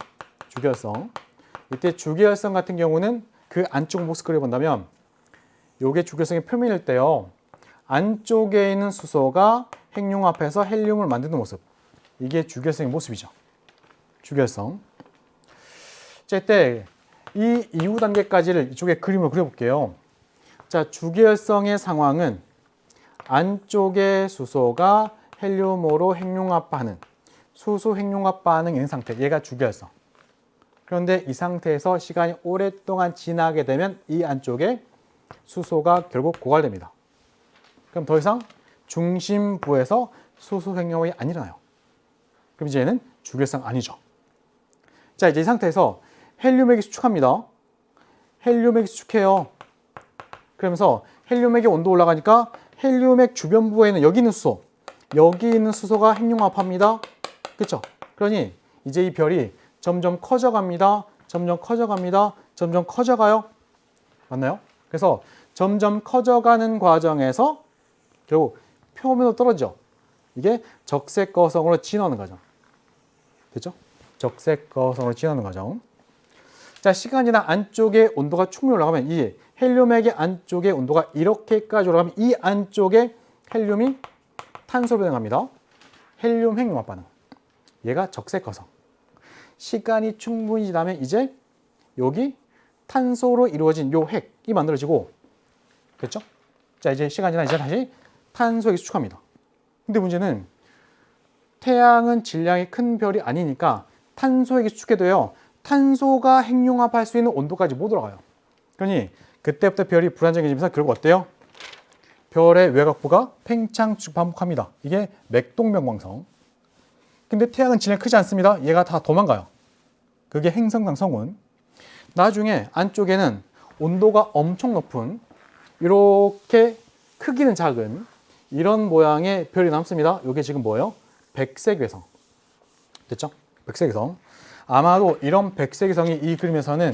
주기혈성. 이때 주기혈성 같은 경우는 그 안쪽 모습 그려본다면 요게 주기혈성의 표면일 때요. 안쪽에 있는 수소가 핵융합해서 헬륨을 만드는 모습. 이게 주기혈성의 모습이죠. 주기혈성. 자, 이때 이 이후 단계까지를 이쪽에 그림을 그려볼게요. 자, 주기혈성의 상황은 안쪽에 수소가 헬륨으로 핵융합하는 수소 핵융합 반응이 있는 상태. 얘가 주기혈성. 그런데 이 상태에서 시간이 오랫동안 지나게 되면 이 안쪽에 수소가 결국 고갈됩니다. 그럼 더 이상 중심부에서 수소 핵융합이 안 일어나요. 그럼 이제는 주기혈성 아니죠. 자, 이제 이 상태에서 헬륨액이 수축합니다. 헬륨액이 수축해요. 그러면서 헬륨액의 온도 올라가니까 헬륨액 주변부에 있는 여기 있는 수소, 여기 있는 수소가 핵융합합니다. 그렇죠? 그러니 이제 이 별이 점점 커져갑니다. 점점 커져갑니다. 점점 커져가요. 맞나요? 그래서 점점 커져가는 과정에서 결국 표면으로 떨어지죠. 이게 적색거성으로 진화하는 과정. 됐죠? 적색거성으로 진화하는 과정. 자, 시간이 지나 안쪽에 온도가 충분히 올라가면 이 헬륨액의 안쪽의 온도가 이렇게까지 올라가면 이 안쪽에 헬륨이 탄소로 변합니다. 헬륨 핵융합 반응. 얘가 적색거성. 시간이 충분히 지나면 이제 여기 탄소로 이루어진 요 핵이 만들어지고, 그렇죠? 자, 이제 시간이 지나 이제 다시 탄소액이 수축합니다. 근데 문제는 태양은 질량이 큰 별이 아니니까 탄소액이 수축해도요, 탄소가 핵융합할 수 있는 온도까지 못 올라가요. 그러니 그때부터 별이 불안정해지면서 결국 어때요? 별의 외곽부가 팽창축 반복합니다. 이게 맥동명광성. 근데 태양은 질량이 크지 않습니다. 얘가 다 도망가요. 그게 행성상성운. 나중에 안쪽에는 온도가 엄청 높은 이렇게 크기는 작은 이런 모양의 별이 남습니다. 이게 지금 뭐예요? 백색외성. 됐죠? 백색외성. 아마도 이런 백색외성이 이 그림에서는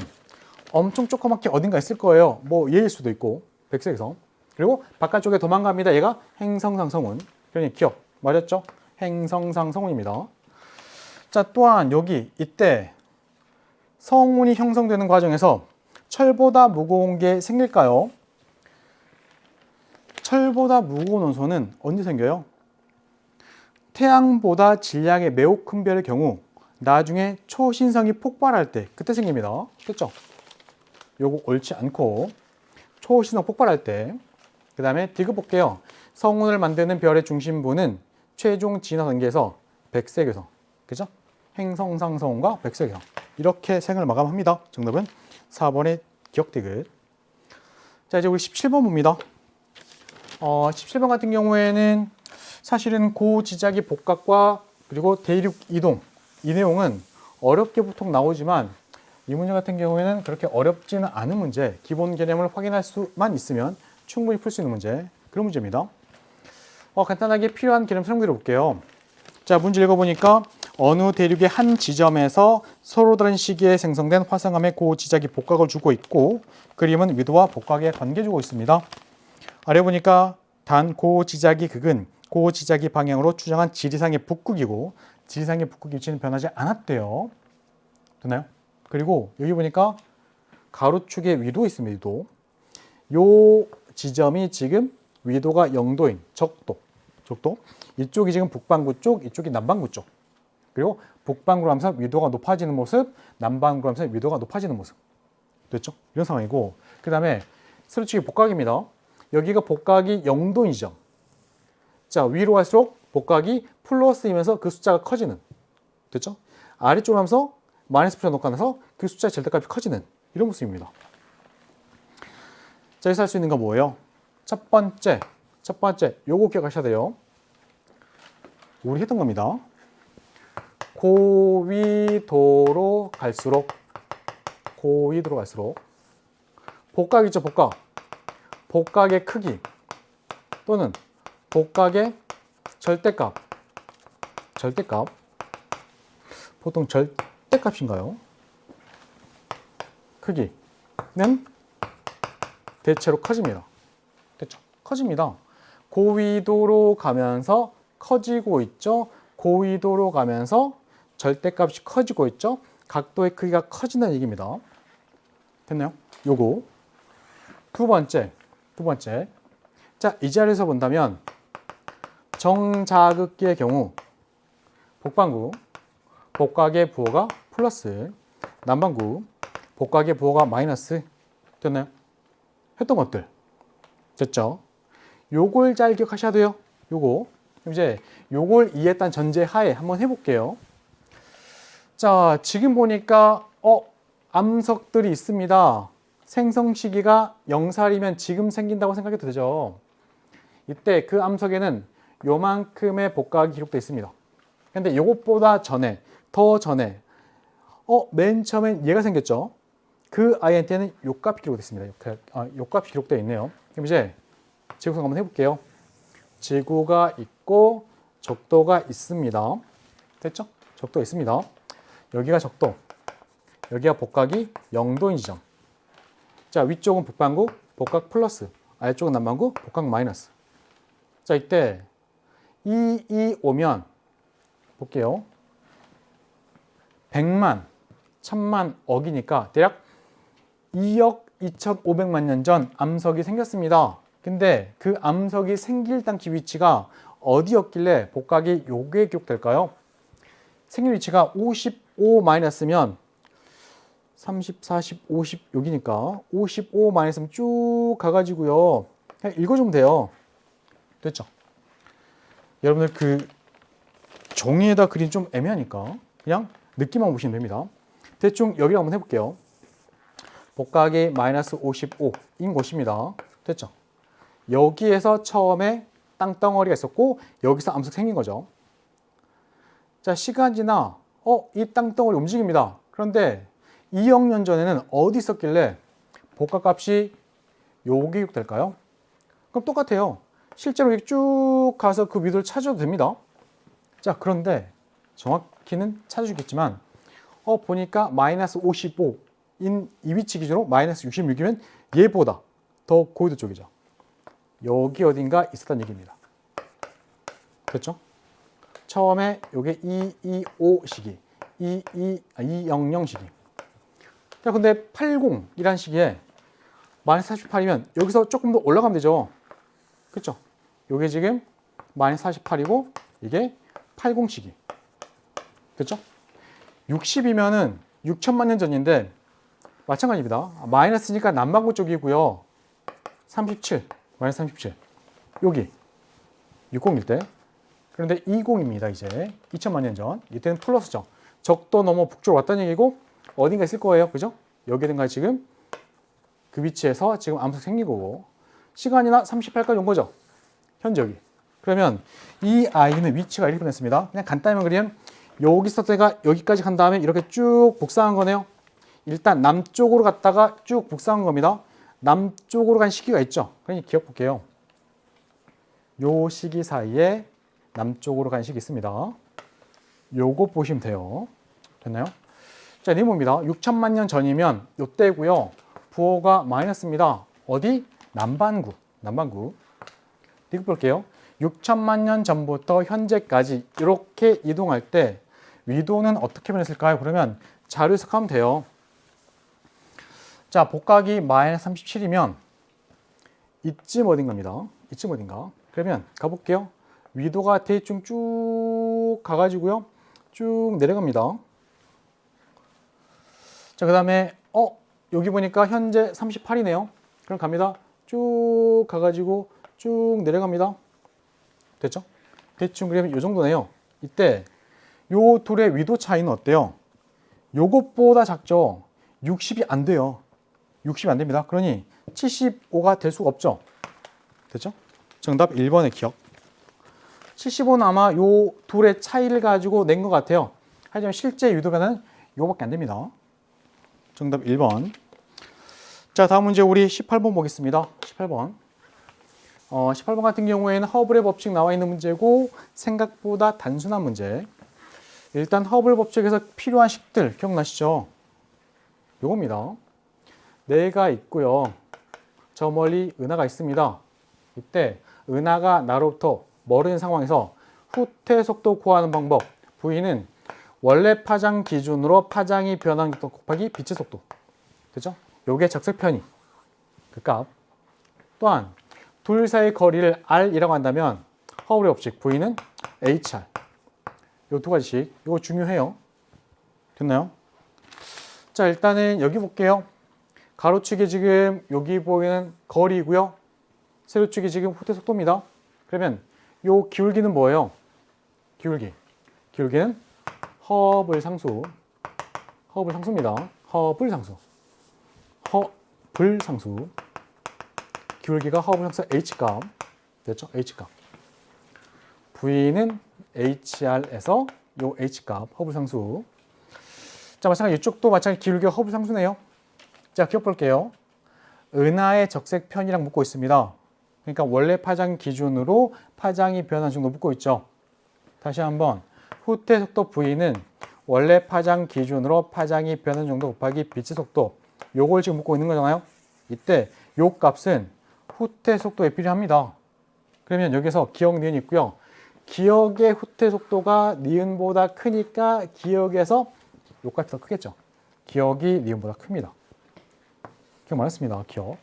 엄청 조그맣게 어딘가 있을 거예요. 뭐 얘일 수도 있고. 백색외성. 그리고 바깥쪽에 도망갑니다. 얘가 행성상성운. 그러니 기억 맞았죠? 행성상성운입니다. 자, 또한 여기 이때 성운이 형성되는 과정에서 철보다 무거운 게 생길까요? 철보다 무거운 원소는 언제 생겨요? 태양보다 질량이 매우 큰 별의 경우 나중에 초신성이 폭발할 때 그때 생깁니다. 됐죠? 요거 옳지 않고 초신성 폭발할 때. 그 다음에 디귿 볼게요. 성운을 만드는 별의 중심부는 최종 진화 단계에서 백색외성. 그죠? 행성상성운과 백색외성. 이렇게 생을 마감합니다. 정답은 4번의 기억디귿. 자, 이제 우리 17번 봅니다. 17번 같은 경우에는 사실은 고지자기 복각과 그리고 대륙 이동 이 내용은 어렵게 보통 나오지만 이 문제 같은 경우에는 그렇게 어렵지는 않은 문제, 기본 개념을 확인할 수만 있으면 충분히 풀 수 있는 문제, 그런 문제입니다. 간단하게 필요한 개념 설명드려 볼게요. 자, 문제 읽어보니까 어느 대륙의 한 지점에서 서로 다른 시기에 생성된 화성암의 고지자기 복각을 주고 있고 그림은 위도와 복각의 관계 주고 있습니다. 아래 보니까 단 고지자기 극은 고지자기 방향으로 추정한 지리상의 북극이고 지리상의 북극 위치는 변하지 않았대요. 됐나요? 그리고 여기 보니까 가로축에 위도 있습니다. 위도. 요 지점이 지금 위도가 0도인 적도. 이쪽이 지금 북반구 쪽, 이쪽이 남반구 쪽. 그리고 북반구로 하면서 위도가 높아지는 모습, 남반구로 하면서 위도가 높아지는 모습. 됐죠? 이런 상황이고, 그 다음에 세로축이 복각입니다. 여기가 복각이 0도인 지점. 자, 위로 갈수록 복각이 플러스이면서 그 숫자가 커지는. 됐죠? 아래쪽으로 하면서 마이너스 붙여놓고 나서 그 숫자의 절대값이 커지는 이런 모습입니다. 자, 여기서 할 수 있는 건 뭐예요? 첫 번째, 요거 기억하셔야 돼요. 우리 했던 겁니다. 고위도로 갈수록 복각 있죠, 복각. 복각의 크기 또는 복각의 절대값. 보통 절대값인가요? 크기는 대체로 커집니다. 됐죠? 커집니다. 고위도로 가면서 커지고 있죠. 고위도로 가면서 절대값이 커지고 있죠. 각도의 크기가 커진다는 얘기입니다. 됐나요? 요거. 두 번째. 자, 이 자리에서 본다면 정자극기의 경우 복반구, 복각의 부호가 플러스, 남반구, 복각의 부호가 마이너스. 됐나요? 했던 것들. 됐죠? 요걸 잘 기억하셔야 돼요. 요거. 이제 요걸 이해했다는 전제 하에 한번 해볼게요. 자, 지금 보니까 암석들이 있습니다. 생성 시기가 0살이면 지금 생긴다고 생각해도 되죠. 이때 그 암석에는 요만큼의 복각이 기록되어 있습니다. 근데 요것보다 전에, 더 전에 맨 처음엔 얘가 생겼죠. 그 아이한테는 요 값이 기록되어 있습니다. 요 값이 기록되어 있네요. 그럼 이제 지구상 한번 해볼게요. 지구가 있고 적도가 있습니다. 됐죠? 적도가 있습니다. 여기가 적도, 여기가 복각이 0도인 지점. 자, 위쪽은 북반구, 복각 플러스, 아래쪽은 남반구, 복각 마이너스. 자, 이때 2 오면 볼게요. 100만, 1000만, 억이니까 대략 2억 2,500만 년 전 암석이 생겼습니다. 근데 그 암석이 생길 당시 위치가 어디였길래 복각이 요게 기록될까요? 생긴 위치가 55 마이너스면 30, 40, 50 여기니까 55 마이너스면 쭉 가가지고요. 그냥 읽어주면 돼요. 됐죠? 여러분들 그 종이에다 그림 좀 애매하니까 그냥 느낌만 보시면 됩니다. 대충 여기를 한번 해볼게요. 복각이 마이너스 55인 곳입니다. 됐죠? 여기에서 처음에 땅덩어리가 있었고 여기서 암석 생긴 거죠. 자, 시간 지나 이 땅덩어리 움직입니다. 그런데 2억 년 전에는 어디 있었길래 복각값이 요게 기록될까요? 그럼 똑같아요. 실제로 이렇게 쭉 가서 그 위도를 찾아도 됩니다. 자, 그런데 정확히는 찾아주겠지만 보니까 마이너스 55인 이 위치 기준으로 마이너스 66이면 얘보다 더 고위도 쪽이죠. 여기 어딘가 있었다는 얘기입니다. 됐죠? 처음에 요게 225 시기, 200 시기. 자, 근데 80이란 시기에 마이너스 48이면 여기서 조금 더 올라가면 되죠. 그렇죠? 요게 지금 마이너스 48이고 이게 80 시기. 그렇죠? 60이면은 6천만 년 전인데 마찬가지입니다. 마이너스니까 남반구 쪽이고요. 37, 마이너스 37. 여기 60일 때. 그런데 20입니다. 이제 2천만 년 전. 이때는 플러스죠. 적도 넘어 북쪽으로 왔다는 얘기고 어딘가 있을 거예요. 그죠? 여기든가 지금 그 위치에서 지금 암석 생긴 거고 시간이나 38까지 온 거죠. 현재 여기. 그러면 이 아이는 위치가 이렇게 변했습니다. 그냥 간단히만 그리면 여기 있었던 애가 여기까지 간 다음에 이렇게 쭉 북상한 거네요. 일단 남쪽으로 갔다가 쭉 북상한 겁니다. 남쪽으로 간 시기가 있죠. 그러니 기억 볼게요. 요 시기 사이에 남쪽으로 간 시기 있습니다. 요거 보시면 돼요. 됐나요? 자, 네모입니다. 6천만 년 전이면 요때고요. 부호가 마이너스입니다. 어디? 남반구. 이거 볼게요. 6천만 년 전부터 현재까지 이렇게 이동할 때 위도는 어떻게 변했을까요? 그러면 자료 해석하면 돼요. 자, 복각이 마이너스 37이면 이쯤 어딘가입니다. 이쯤 어딘가. 그러면 가볼게요. 위도가 대충 쭉 가가지고요. 쭉 내려갑니다. 자, 그 다음에 여기 보니까 현재 38이네요. 그럼 갑니다. 쭉 가가지고 쭉 내려갑니다. 됐죠? 대충 그러면 이 정도네요. 이때 요 둘의 위도 차이는 어때요? 요것보다 작죠? 60이 안 돼요. 60이 안 됩니다. 그러니 75가 될 수가 없죠. 됐죠? 정답 1번의 기억. 75는 아마 요 둘의 차이를 가지고 낸 것 같아요. 하지만 실제 유도변은 요거밖에 안 됩니다. 정답 1번. 자, 다음 문제 우리 18번 보겠습니다. 18번. 18번 같은 경우에는 허블의 법칙 나와 있는 문제고 생각보다 단순한 문제. 일단 허블 법칙에서 필요한 식들 기억나시죠? 요겁니다. 내가 있고요. 저 멀리 은하가 있습니다. 이때 은하가 나로부터 멀은 상황에서 후퇴 속도 구하는 방법. V는 원래 파장 기준으로 파장이 변하는 속도 곱하기 빛의 속도. 됐죠? 요게 적색 편이. 그 값. 또한 둘 사이의 거리를 R이라고 한다면 허블의 법칙 V는 HR. 요 두 가지씩. 이거 중요해요. 됐나요? 자, 일단은 여기 볼게요. 가로축이 지금 여기 보이는 거리고요. 세로축이 지금 후퇴 속도입니다. 그러면 요 기울기는 뭐예요? 기울기. 기울기는 허블 상수. 허블 상수입니다. 허블 상수. 허블 상수. 기울기가 허블 상수 H값. 됐죠? H값. V는 HR에서 요 H값, 허블 상수. 자, 마찬가지 이쪽도 마찬가지 기울기가 허블 상수네요. 자, 기억 볼게요. 은하의 적색 편이랑 묶고 있습니다. 그러니까 원래 파장 기준으로 파장이 변하는 정도 묶고 있죠. 다시 한번 후퇴 속도 V는 원래 파장 기준으로 파장이 변하는 정도 곱하기 빛의 속도. 요걸 지금 묶고 있는 거잖아요. 이때 요 값은 후퇴 속도에 필요합니다. 그러면 여기서 기억, 니은이 있고요. 기억의 후퇴 속도가 니은보다 크니까 기억에서 요 값이 더 크겠죠. 기억이 니은보다 큽니다. 기억 많았습니다. 기억.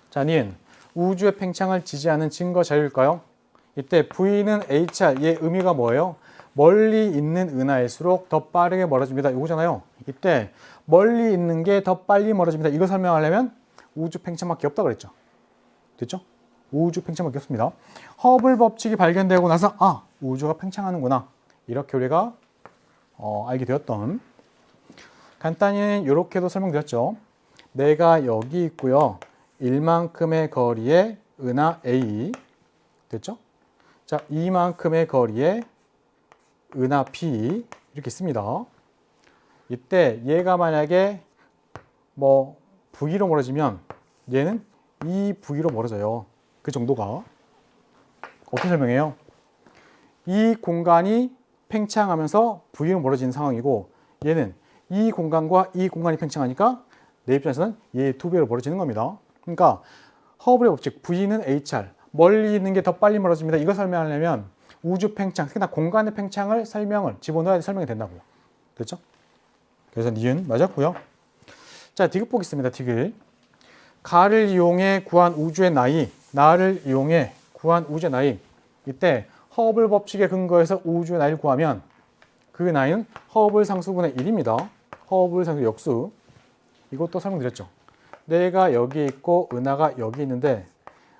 자, 니은. 우주의 팽창을 지지하는 증거 자료일까요? 이때 V는 HR, 얘 의미가 뭐예요? 멀리 있는 은하일수록 더 빠르게 멀어집니다. 이거잖아요. 이때 멀리 있는 게 더 빨리 멀어집니다. 이거 설명하려면 우주 팽창밖에 없다 그랬죠. 됐죠? 우주 팽창밖에 없습니다. 허블 법칙이 발견되고 나서 우주가 팽창하는구나. 이렇게 우리가 알게 되었던. 간단히 이렇게도 설명드렸죠. 내가 여기 있고요. 1만큼의 거리에 은하 A. 됐죠? 자, 이만큼의 거리에 은하 B. 이렇게 있습니다. 이때 얘가 만약에 뭐 V로 멀어지면 얘는 이 V로 멀어져요. 그 정도가. 어떻게 설명해요? 이 공간이 팽창하면서 V로 멀어지는 상황이고 얘는 이 공간과 이 공간이 팽창하니까 내 입장에서는 얘 두 배로 멀어지는 겁니다. 그러니까 허블의 법칙 V는 HR, 멀리 있는 게 더 빨리 멀어집니다. 이거 설명하려면 우주 팽창, 특히나 공간의 팽창을 집어넣어야 설명이 된다고요. 그렇죠? 그래서 니은 맞았고요. 자, 디귿 보겠습니다. 디귿. 가를 이용해 구한 우주의 나이, 나를 이용해 구한 우주의 나이. 이때 허블 법칙에 근거해서 우주의 나이를 구하면 그 나이는 허블 상수분의 1입니다. 허블 상수 역수. 이것도 설명드렸죠. 내가 여기 있고 은하가 여기 있는데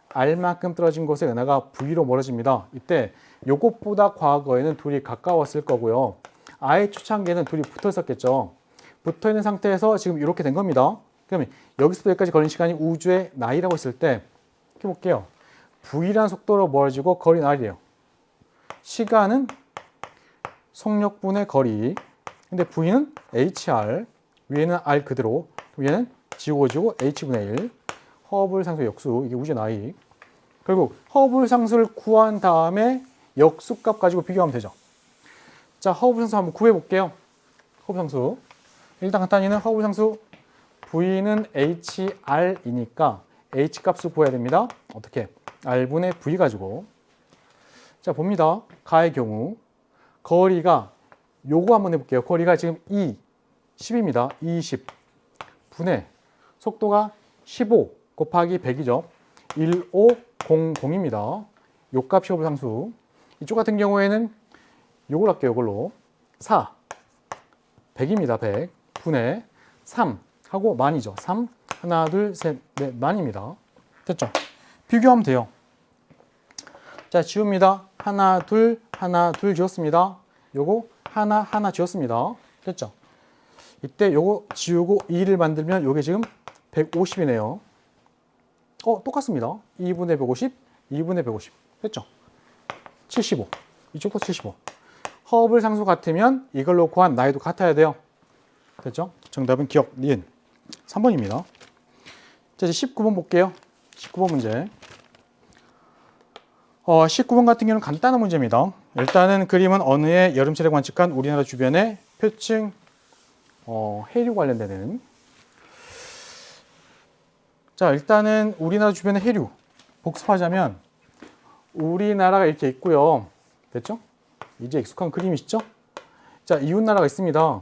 R만큼 떨어진 곳에 은하가 V로 멀어집니다. 이때 요것보다 과거에는 둘이 가까웠을 거고요. R의 초창기에는 둘이 붙어 있었겠죠. 붙어 있는 상태에서 지금 이렇게 된 겁니다. 그러면 여기서부터 여기까지 걸린 시간이 우주의 나이라고 했을 때 이렇게 볼게요. V라는 속도로 멀어지고 거리는 R이에요. 시간은 속력분의 거리. 근데 V는 HR, 위에는 R 그대로, 위에는 지워지고 H분의 1. 허블 상수 역수, 이게 우주의 나이. 결국 허블 상수를 구한 다음에 역수값 가지고 비교하면 되죠. 자, 허블 상수 한번 구해 볼게요. 허블 상수. 일단 간단히는 허블 상수 V는 HR이니까 H 값을 구해야 됩니다. 어떻게? R분의 V 가지고. 자, 봅니다. 가의 경우 거리가 요거 한번 해볼게요. 거리가 지금 10입니다. 20 분의 속도가 15 곱하기 100이죠. 1500입니다. 요 값이 허블 상수. 이쪽 같은 경우에는 요걸 할게요. 이걸로 4 100입니다. 100 분의 3 하고 만이죠. 3 하나 둘 셋 넷 만입니다. 됐죠? 비교하면 돼요. 자, 지웁니다. 하나 둘 지웠습니다. 요거 하나 지웠습니다. 됐죠? 이때 요거 지우고 2를 만들면 요게 지금 150이네요. 똑같습니다. 2분의 150, 2분의 150. 됐죠? 75. 이쪽도 75. 허블 상수 같으면 이걸로 구한 나이도 같아야 돼요. 됐죠? 정답은 기억, 니은. 3번입니다. 자, 이제 19번 볼게요. 19번 문제. 19번 같은 경우는 간단한 문제입니다. 일단은 그림은 어느 해 여름철에 관측한 우리나라 주변의 표층 해류 관련되는. 자, 일단은 우리나라 주변의 해류 복습하자면 우리나라가 이렇게 있고요. 됐죠? 이제 익숙한 그림이시죠? 자, 이웃나라가 있습니다.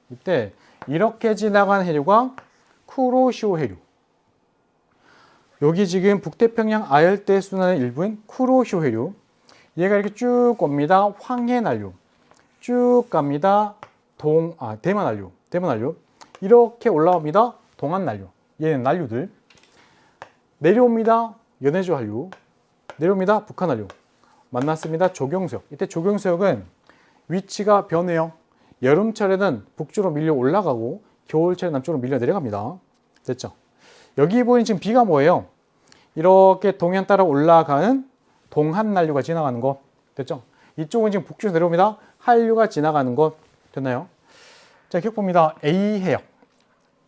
이때 이렇게 지나간 해류가 쿠로시오 해류. 여기 지금 북태평양 아열대 순환의 일부인 쿠로시오 해류. 얘가 이렇게 쭉 옵니다. 황해난류. 쭉 갑니다. 대만난류. 대만난류. 이렇게 올라옵니다. 동안난류. 얘는 난류들. 내려옵니다. 연해주 한류. 내려옵니다. 북한한류. 만났습니다. 조경수역. 이때 조경수역은 위치가 변해요. 여름철에는 북쪽으로 밀려 올라가고 겨울철에 남쪽으로 밀려 내려갑니다. 됐죠? 여기 보이는 지금 B가 뭐예요? 이렇게 동해안 따라 올라가는 동한난류가 지나가는 것. 됐죠? 이쪽은 지금 북쪽에서 내려옵니다. 한류가 지나가는 것. 됐나요? 자, 기억 봅니다. A 해역.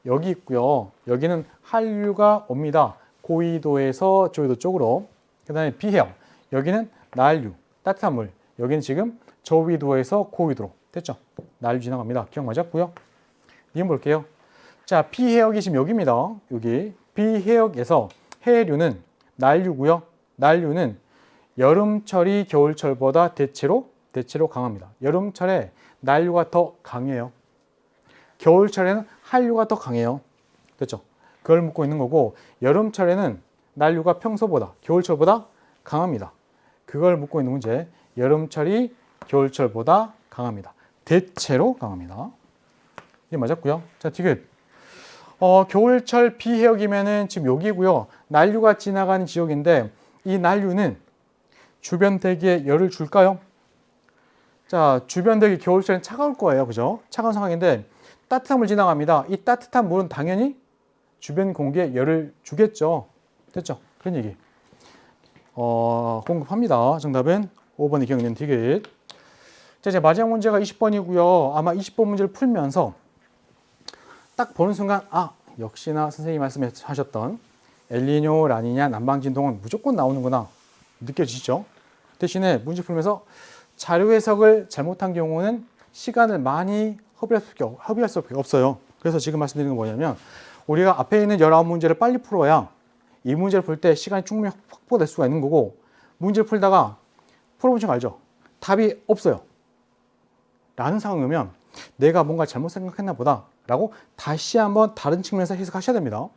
여기 있고요. 여기는 한류가 옵니다. 고위도에서 저위도 쪽으로. 그 다음에 B 해역. 여기는 난류, 따뜻한 물. 여기는 지금 저위도에서 고위도로. 됐죠? 난류 지나갑니다. 기억 맞았고요. 니은 볼게요. 자, B 해역이 지금 여기입니다. 여기 B 해역에서 해류는 난류고요. 난류는 여름철이 겨울철보다 대체로 강합니다. 여름철에 난류가 더 강해요. 겨울철에는 한류가 더 강해요. 됐죠? 그걸 묻고 있는 거고, 여름철에는 난류가 평소보다 겨울철보다 강합니다. 그걸 묻고 있는 문제. 여름철이 겨울철보다 강합니다. 대체로 강합니다. 이게 맞았고요. 자, 디귿. 겨울철 비해역이면은 지금 여기고요. 난류가 지나가는 지역인데 이 난류는 주변 대기에 열을 줄까요? 자, 주변 대기 겨울철엔 차가울 거예요. 그죠? 차가운 상황인데 따뜻한 물 지나갑니다. 이 따뜻한 물은 당연히 주변 공기에 열을 주겠죠. 됐죠? 그런 얘기. 공급합니다. 정답은 5번이 기억나는 디귿. 자, 이제 마지막 문제가 20번이고요. 아마 20번 문제를 풀면서 딱 보는 순간 역시나 선생님이 말씀하셨던 엘니뇨, 라니냐, 난방진동은 무조건 나오는구나 느껴지시죠? 대신에 문제 풀면서 자료 해석을 잘못한 경우는 시간을 많이 허비할 수밖에 없어요. 그래서 지금 말씀드리는 건 뭐냐면 우리가 앞에 있는 19문제를 빨리 풀어야 이 문제를 풀 때 시간이 충분히 확보될 수가 있는 거고, 문제를 풀다가 풀어보신 거 알죠? 답이 없어요 라는 상황이면 내가 뭔가 잘못 생각했나 보다 라고 다시 한번 다른 측면에서 해석하셔야 됩니다.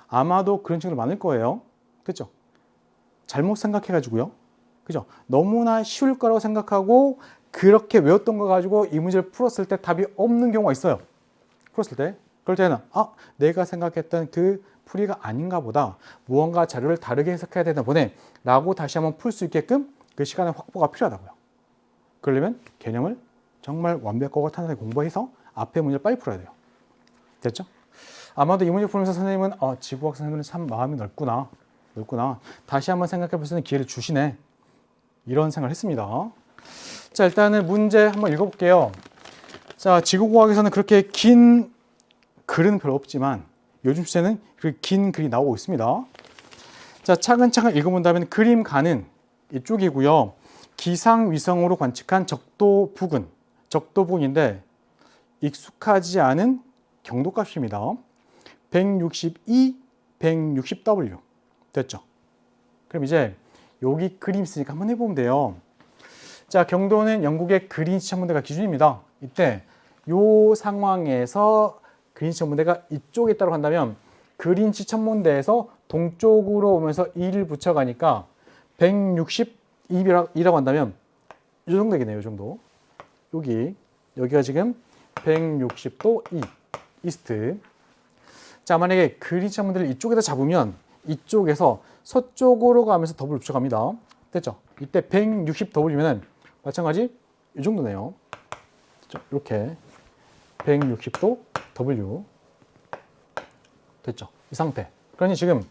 아마도 그런 친구들 많을 거예요. 그렇죠? 잘못 생각해가지고요. 그죠? 너무나 쉬울 거라고 생각하고 그렇게 외웠던 거 가지고 이 문제를 풀었을 때 답이 없는 경우가 있어요. 풀었을 때. 그럴 때는 내가 생각했던 그 풀이가 아닌가 보다. 무언가 자료를 다르게 해석해야 되나 보네 라고 다시 한번 풀 수 있게끔 그 시간의 확보가 필요하다고요. 그러려면 개념을 정말 완벽하고 탄탄하게 공부해서 앞에 문제를 빨리 풀어야 돼요. 됐죠? 아마도 이 문제 풀면서 선생님은 지구학 선생님은 참 마음이 넓구나. 다시 한번 생각해 볼 수 있는 기회를 주시네. 이런 생각을 했습니다. 자, 일단은 문제 한번 읽어볼게요. 자, 지구공학에서는 그렇게 긴 글은 별로 없지만 요즘 시대는 그렇게 긴 글이 나오고 있습니다. 자, 차근차근 읽어본다면 그림가는 이쪽이고요. 기상위성으로 관측한 적도 부근인데 익숙하지 않은 경도값입니다. 162, 160W. 됐죠? 그럼 이제 여기 그림 있으니까 한번 해보면 돼요. 자, 경도는 영국의 그린위치 천문대가 기준입니다. 이때 이 상황에서 그린위치 천문대가 이쪽에 있다고 한다면 그린치 천문대에서 동쪽으로 오면서 2를 붙여가니까 162이라고 한다면 이 정도 되겠네요. 이 정도. 여기가 지금 160도 이스트. 자, 만약에 그린치 천문대를 이쪽에다 잡으면 이쪽에서 서쪽으로 가면서 더블 붙여갑니다. 됐죠? 이때 160W면은 마찬가지 이 정도네요. 이렇게 160도 W 됐죠? 이 상태. 그러니 지금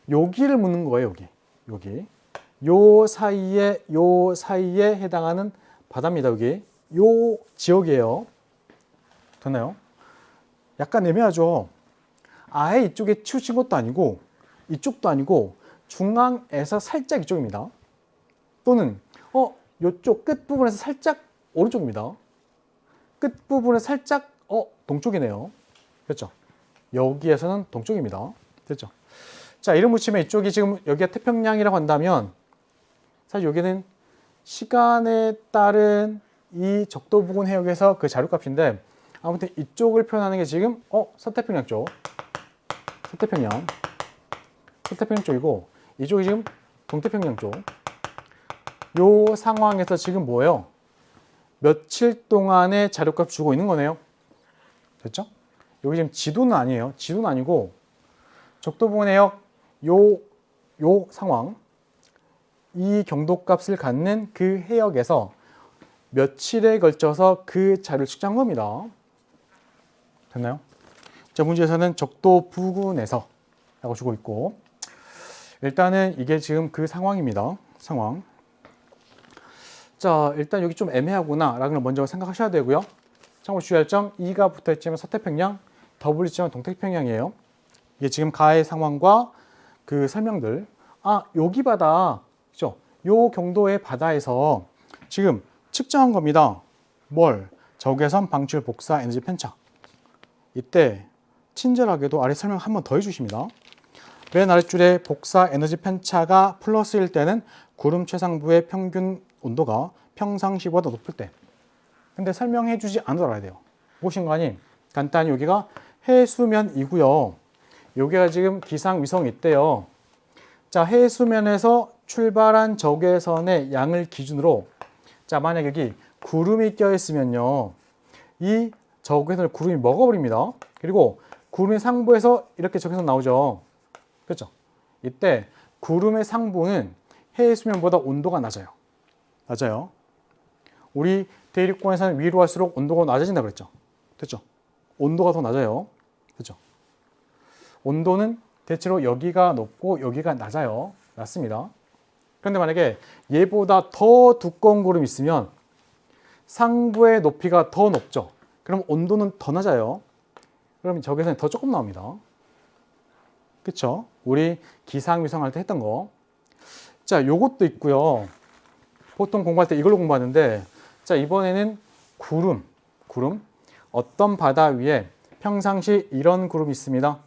여기를 묻는 거예요. 여기. 요 사이에 해당하는 바다입니다. 여기. 요 지역이에요. 됐나요? 약간 애매하죠? 아예 이쪽에 치우친 것도 아니고 이쪽도 아니고 중앙에서 살짝 이쪽입니다. 또는 이쪽 끝부분에서 살짝 오른쪽입니다. 끝부분에 살짝 동쪽이네요. 그렇죠? 여기에서는 동쪽입니다. 됐죠? 자, 이름 붙이면 이쪽이 지금 여기가 태평양이라고 한다면 사실 여기는 시간에 따른 이 적도 부근 해역에서 그 자료값인데 아무튼 이쪽을 표현하는 게 지금 서태평양 쪽. 서태평양 쪽이고 이쪽이 지금 동태평양 쪽. 요 상황에서 지금 뭐예요? 며칠 동안의 자료값 주고 있는 거네요. 됐죠? 여기 지금 지도는 아니에요. 지도는 아니고 적도 부근 해역 요 상황 이 경도값을 갖는 그 해역에서 며칠에 걸쳐서 그 자료를 측정한 겁니다. 됐나요? 자, 문제에서는 적도 부근에서 라고 주고 있고 일단은 이게 지금 그 상황입니다. 상황. 자, 일단 여기 좀 애매하구나 라는 걸 먼저 생각하셔야 되고요. 참고 주의할 점 E가 붙어있지만 서태평양, W 있지만 동태평양이에요. 이게 지금 가의 상황과 그 설명들. 여기 바다, 그죠? 요 경도의 바다에서 지금 측정한 겁니다. 뭘? 적외선 방출 복사 에너지 편차. 이때 친절하게도 아래 설명 한 번 더 해주십니다. 맨 아랫줄에 복사 에너지 편차가 플러스일 때는 구름 최상부의 평균 온도가 평상시보다 높을 때. 근데 설명해 주지 않아도 알아야 돼요. 보신 거 아니? 간단히 여기가 해수면이고요. 여기가 지금 기상위성이 있대요. 자, 해수면에서 출발한 적외선의 양을 기준으로 자, 만약 여기 구름이 껴있으면요. 이 적외선을 구름이 먹어버립니다. 그리고 구름의 상부에서 이렇게 적외선 나오죠. 그렇죠? 이때 구름의 상부는 해수면보다 온도가 낮아요. 우리 대륙권에서는 위로 갈수록 온도가 낮아진다 그랬죠. 됐죠? 온도가 더 낮아요. 그렇죠? 온도는 대체로 여기가 높고 여기가 낮아요. 낮습니다. 그런데 만약에 얘보다 더 두꺼운 구름이 있으면 상부의 높이가 더 높죠. 그럼 온도는 더 낮아요. 그럼 적외선이 더 조금 나옵니다. 그렇죠? 우리 기상위성 할 때 했던 거. 자, 요것도 있고요. 보통 공부할 때 이걸로 공부하는데 자, 이번에는 구름. 어떤 바다 위에 평상시 이런 구름이 있습니다.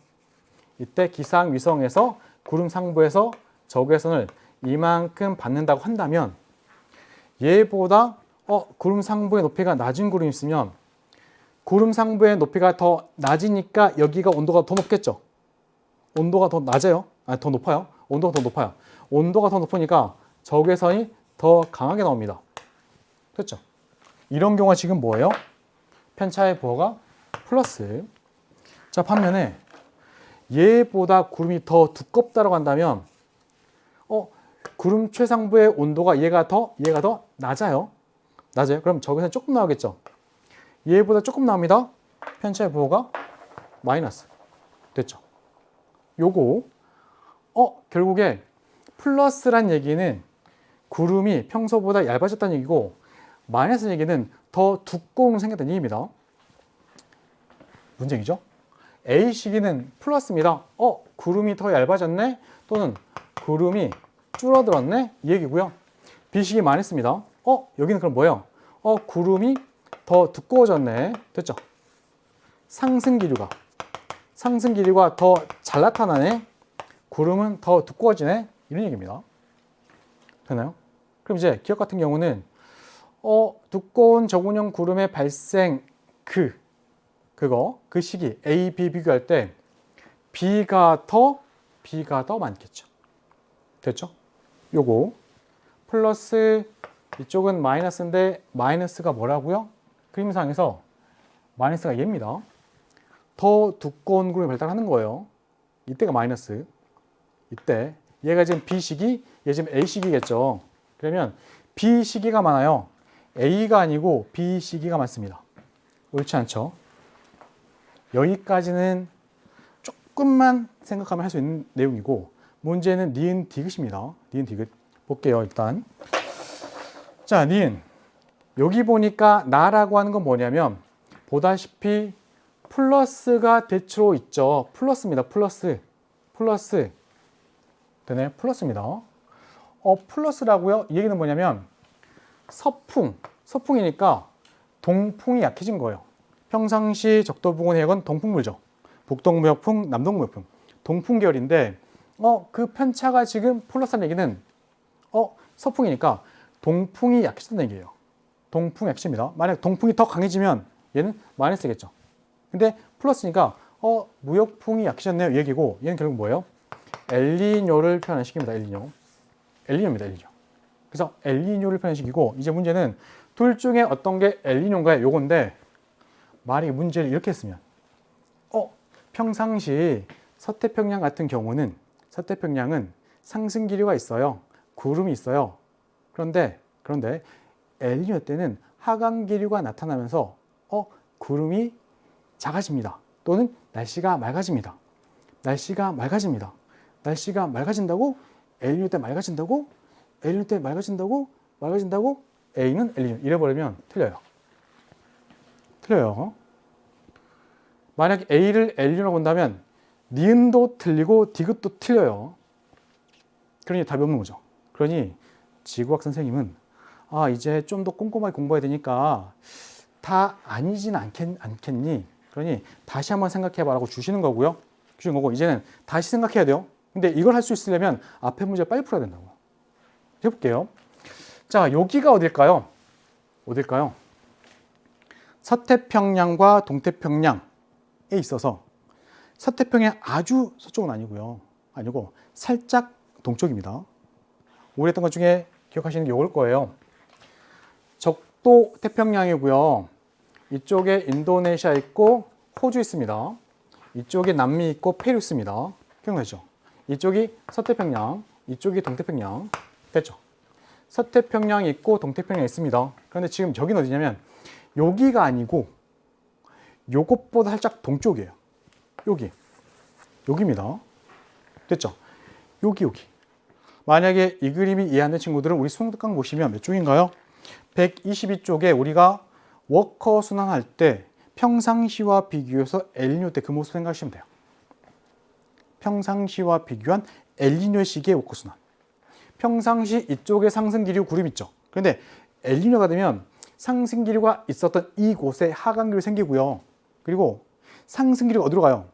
이때 기상위성에서 구름 상부에서 적외선을 이만큼 받는다고 한다면 얘보다 구름 상부의 높이가 낮은 구름이 있으면 구름 상부의 높이가 더 낮으니까 여기가 온도가 더 높겠죠. 온도가 더 낮아요. 더 높아요. 온도가 더 높아요. 온도가 더 높으니까 적외선이 더 강하게 나옵니다. 됐죠? 이런 경우가 지금 뭐예요? 편차의 부호가 플러스. 자, 반면에 얘보다 구름이 더 두껍다고 한다면 구름 최상부의 온도가 얘가 더 낮아요. 그럼 적외선이 조금 나오겠죠. 얘보다 조금 나옵니다. 편차의 부호가 마이너스. 됐죠? 요거 결국에 플러스란 얘기는 구름이 평소보다 얇아졌다는 얘기고 마이너스 얘기는 더 두꺼운 생겼다는 얘기입니다. 문제이죠? A 시기는 플러스입니다. 구름이 더 얇아졌네? 또는 구름이 줄어들었네? 이 얘기고요. B 시기 마이너스입니다. 여기는 그럼 뭐예요? 구름이 더 두꺼워졌네. 됐죠? 상승 기류가 더 잘 나타나네. 구름은 더 두꺼워지네. 이런 얘기입니다. 되나요? 그럼 이제 기억 같은 경우는 두꺼운 저군형 구름의 발생 그 시기 A, B 비교할 때 B가 더 많겠죠. 됐죠? 요거 플러스 이쪽은 마이너스인데 마이너스가 뭐라고요? 그림상에서 마이너스가 얘입니다. 더 두꺼운 그룹이 발달하는 거예요. 이때가 마이너스. 이때 얘가 지금 B식이 얘 지금 A식이겠죠. 그러면 B시기가 많아요. A가 아니고 B시기가 많습니다. 옳지 않죠? 여기까지는 조금만 생각하면 할 수 있는 내용이고 문제는 니은 디귿입니다. 니은 디귿 볼게요. 일단 자, 니은 여기 보니까 나라고 하는 건 뭐냐면 보다시피 플러스가 대체로 있죠. 플러스입니다. 플러스 되네. 플러스입니다. 플러스라고요? 이 얘기는 뭐냐면 서풍이니까 동풍이 약해진 거예요. 평상시 적도부근 해역은 동풍물죠. 북동무역풍, 남동무역풍. 동풍 계열인데 그 편차가 지금 플러스라는 얘기는 서풍이니까 동풍이 약해진다는 얘기예요. 동풍 약해집니다. 만약 동풍이 더 강해지면 얘는 마이너스겠죠. 근데 플러스니까 무역풍이 약해졌네요. 이 얘기고 얘는 결국 뭐예요? 엘니뇨를 표현하는 식입니다. 엘니뇨입니다. 엘니뇨. 그래서 엘니뇨를 표현하는 식이고 이제 문제는 둘 중에 어떤 게 엘니뇨인가요? 요건데 만약에 문제를 이렇게 했으면 평상시 서태평양 같은 경우는 서태평양은 상승 기류가 있어요. 구름이 있어요. 그런데 엘니뇨 때는 하강 기류가 나타나면서 구름이 작아집니다. 또는 날씨가 맑아집니다. 날씨가 맑아진다고 엘니뇨 때 맑아진다고 A는 엘니뇨 이래버리면 틀려요. 만약 A를 엘니뇨라고 본다면 니은도 틀리고 디귿도 틀려요. 그러니 답이 없는 거죠. 그러니 지구학 선생님은 이제 좀 더 꼼꼼하게 공부해야 되니까 다 아니진 않겠니? 그러니 다시 한번 생각해봐라고 주시는 거고요. 이제는 다시 생각해야 돼요. 근데 이걸 할 수 있으려면 앞에 문제 빨리 풀어야 된다고. 해볼게요. 자, 여기가 어딜까요? 서태평양과 동태평양에 있어서 서태평양 아주 서쪽은 아니고 살짝 동쪽입니다. 오래 했던 것 중에 기억하시는 게 이걸 거예요. 적도 태평양이고요. 이쪽에 인도네시아 있고 호주 있습니다. 이쪽에 남미 있고 페루 있습니다. 기억나죠? 이쪽이 서태평양, 이쪽이 동태평양. 됐죠? 서태평양이 있고 동태평양이 있습니다. 그런데 지금 여기는 어디냐면 여기가 아니고 요것보다 살짝 동쪽이에요. 여기입니다. 됐죠? 여기. 만약에 이 그림이 이해 안 되는 친구들은 우리 수능특강 보시면 몇 쪽인가요? 122쪽에 우리가 워커 순환할 때 평상시와 비교해서 엘니뇨 때 그 모습 생각하시면 돼요. 평상시와 비교한 엘니뇨식의 워커 순환. 평상시 이쪽에 상승 기류 구름 있죠. 그런데 엘니뇨가 되면 상승 기류가 있었던 이곳에 하강 기류 생기고요. 그리고 상승 기류가 어디로 가요?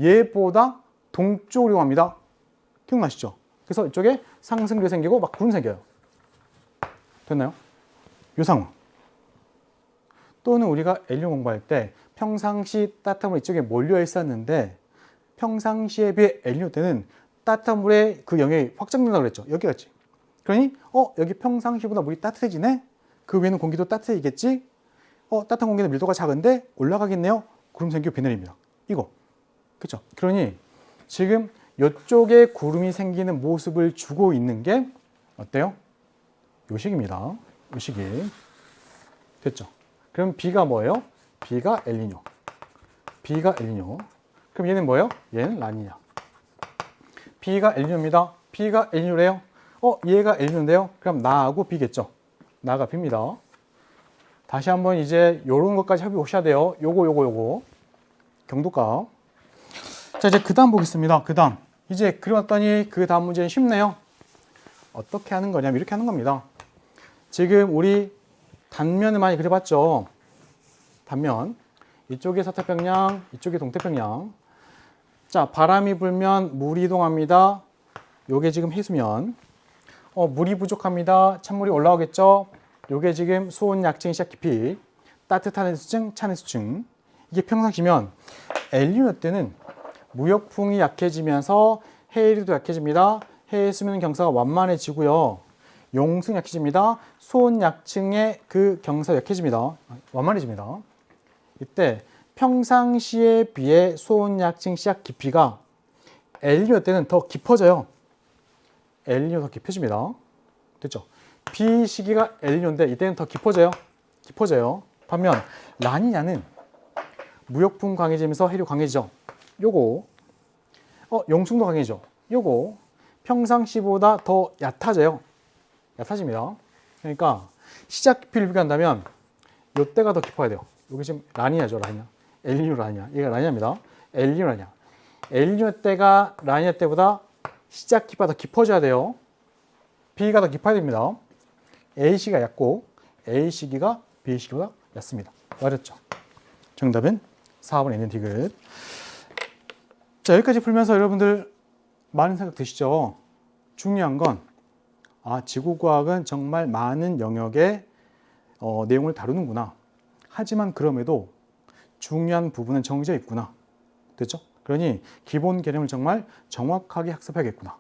얘보다 동쪽으로 갑니다. 기억나시죠? 그래서 이쪽에 상승 기류 생기고 막 구름 생겨요. 됐나요? 요 상황. 또는 우리가 엘니뇨 공부할 때 평상시 따뜻한 물이 이쪽에 몰려 있었는데 평상시에 비해 엘니뇨 때는 따뜻한 물의 그 영역이 확장된다고 그랬죠. 여기 같이. 그러니 여기 평상시보다 물이 따뜻해지네? 그 위에는 공기도 따뜻해지겠지? 따뜻한 공기는 밀도가 작은데 올라가겠네요? 구름 생기고 비 내립니다. 이거. 그렇죠? 그러니 지금 이쪽에 구름이 생기는 모습을 주고 있는 게 어때요? 요 식입니다. 요 식이. 됐죠? 그럼 B가 뭐예요? B가 엘니뇨. 그럼 얘는 뭐예요? 얘는 라니냐. B가 엘니뇨입니다. B가 엘니뇨래요. 얘가 엘니뇨인데요. 그럼 나하고 B겠죠. 나가 B입니다. 다시 한번 이제 요런 것까지 해보셔야 돼요. 요거. 경도값. 자, 이제 그 다음 보겠습니다. 이제 그려왔더니 그 다음 문제는 쉽네요. 어떻게 하는 거냐면 이렇게 하는 겁니다. 지금 우리 단면을 많이 그려봤죠. 단면. 이쪽이 서태평양, 이쪽이 동태평양. 자, 바람이 불면 물이 이동합니다. 요게 지금 해수면. 물이 부족합니다. 찬물이 올라오겠죠. 요게 지금 수온 약층 시작 깊이. 따뜻한 해수층, 찬 해수층. 이게 평상시면 엘니뇨 때는 무역풍이 약해지면서 해일이도 약해집니다. 해의 수면 경사가 완만해지고요. 용승 약해집니다. 소원약층의 그 경사 약해집니다. 완만해집니다. 이때 평상시에 비해 소원약층 시약 깊이가 엘니뇨 때는 더 깊어져요. 엘니뇨 더 깊어집니다. 됐죠? 비 시기가 엘니뇨인데 이때는 더 깊어져요. 반면 라니냐는 무역풍 강해지면서 해류 강해지죠. 요거 용승도 강해지죠. 요거 평상시보다 더 얕아집니다. 그러니까 시작 깊이를 비교한다면 요때가 더 깊어야 돼요. 여기 지금 라니냐죠, 라니냐. 엘니뇨 라니냐. 얘가 라니냐입니다. 엘니뇨 라니냐. 엘니뇨 때가 라니냐 때보다 시작 깊이가 더 깊어져야 돼요. B가 더 깊어야 됩니다. A 시기가 얕고 A 시기가 B 시기보다 얕습니다. 어렵죠? 정답은 4번에 있는 디귿. 자, 여기까지 풀면서 여러분들 많은 생각 드시죠? 중요한 건 지구과학은 정말 많은 영역의 내용을 다루는구나. 하지만 그럼에도 중요한 부분은 정해져 있구나. 됐죠? 그러니 기본 개념을 정말 정확하게 학습해야겠구나.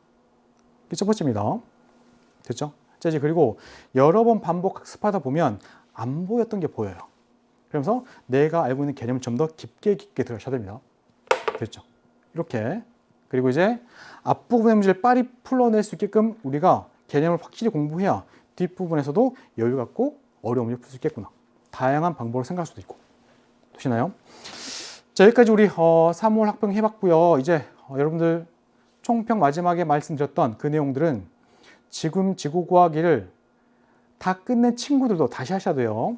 이게 첫 번째입니다. 됐죠? 자, 이제 그리고 여러 번 반복 학습하다 보면 안 보였던 게 보여요. 그러면서 내가 알고 있는 개념을 좀 더 깊게 들어가셔야 됩니다. 됐죠? 이렇게. 그리고 이제 앞부분의 문제를 빨리 풀어낼 수 있게끔 우리가 개념을 확실히 공부해야 뒷부분에서도 여유 갖고 어려운 문제를 풀 수 있겠구나. 다양한 방법으로 생각할 수도 있고. 되시나요? 자, 여기까지 우리 3월 학평 해봤고요. 이제 여러분들 총평 마지막에 말씀드렸던 그 내용들은 지금 지구과학 일을 다 끝낸 친구들도 다시 하셔야 돼요.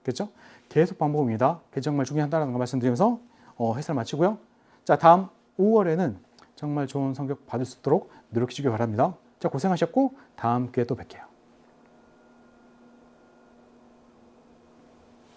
그렇죠? 계속 반복입니다. 그게 정말 중요하다는 거 말씀드리면서 해설 마치고요. 자, 다음 5월에는 정말 좋은 성적 받을 수 있도록 노력해 주길 바랍니다. 자, 고생하셨고 다음 기회에 또 뵐게요.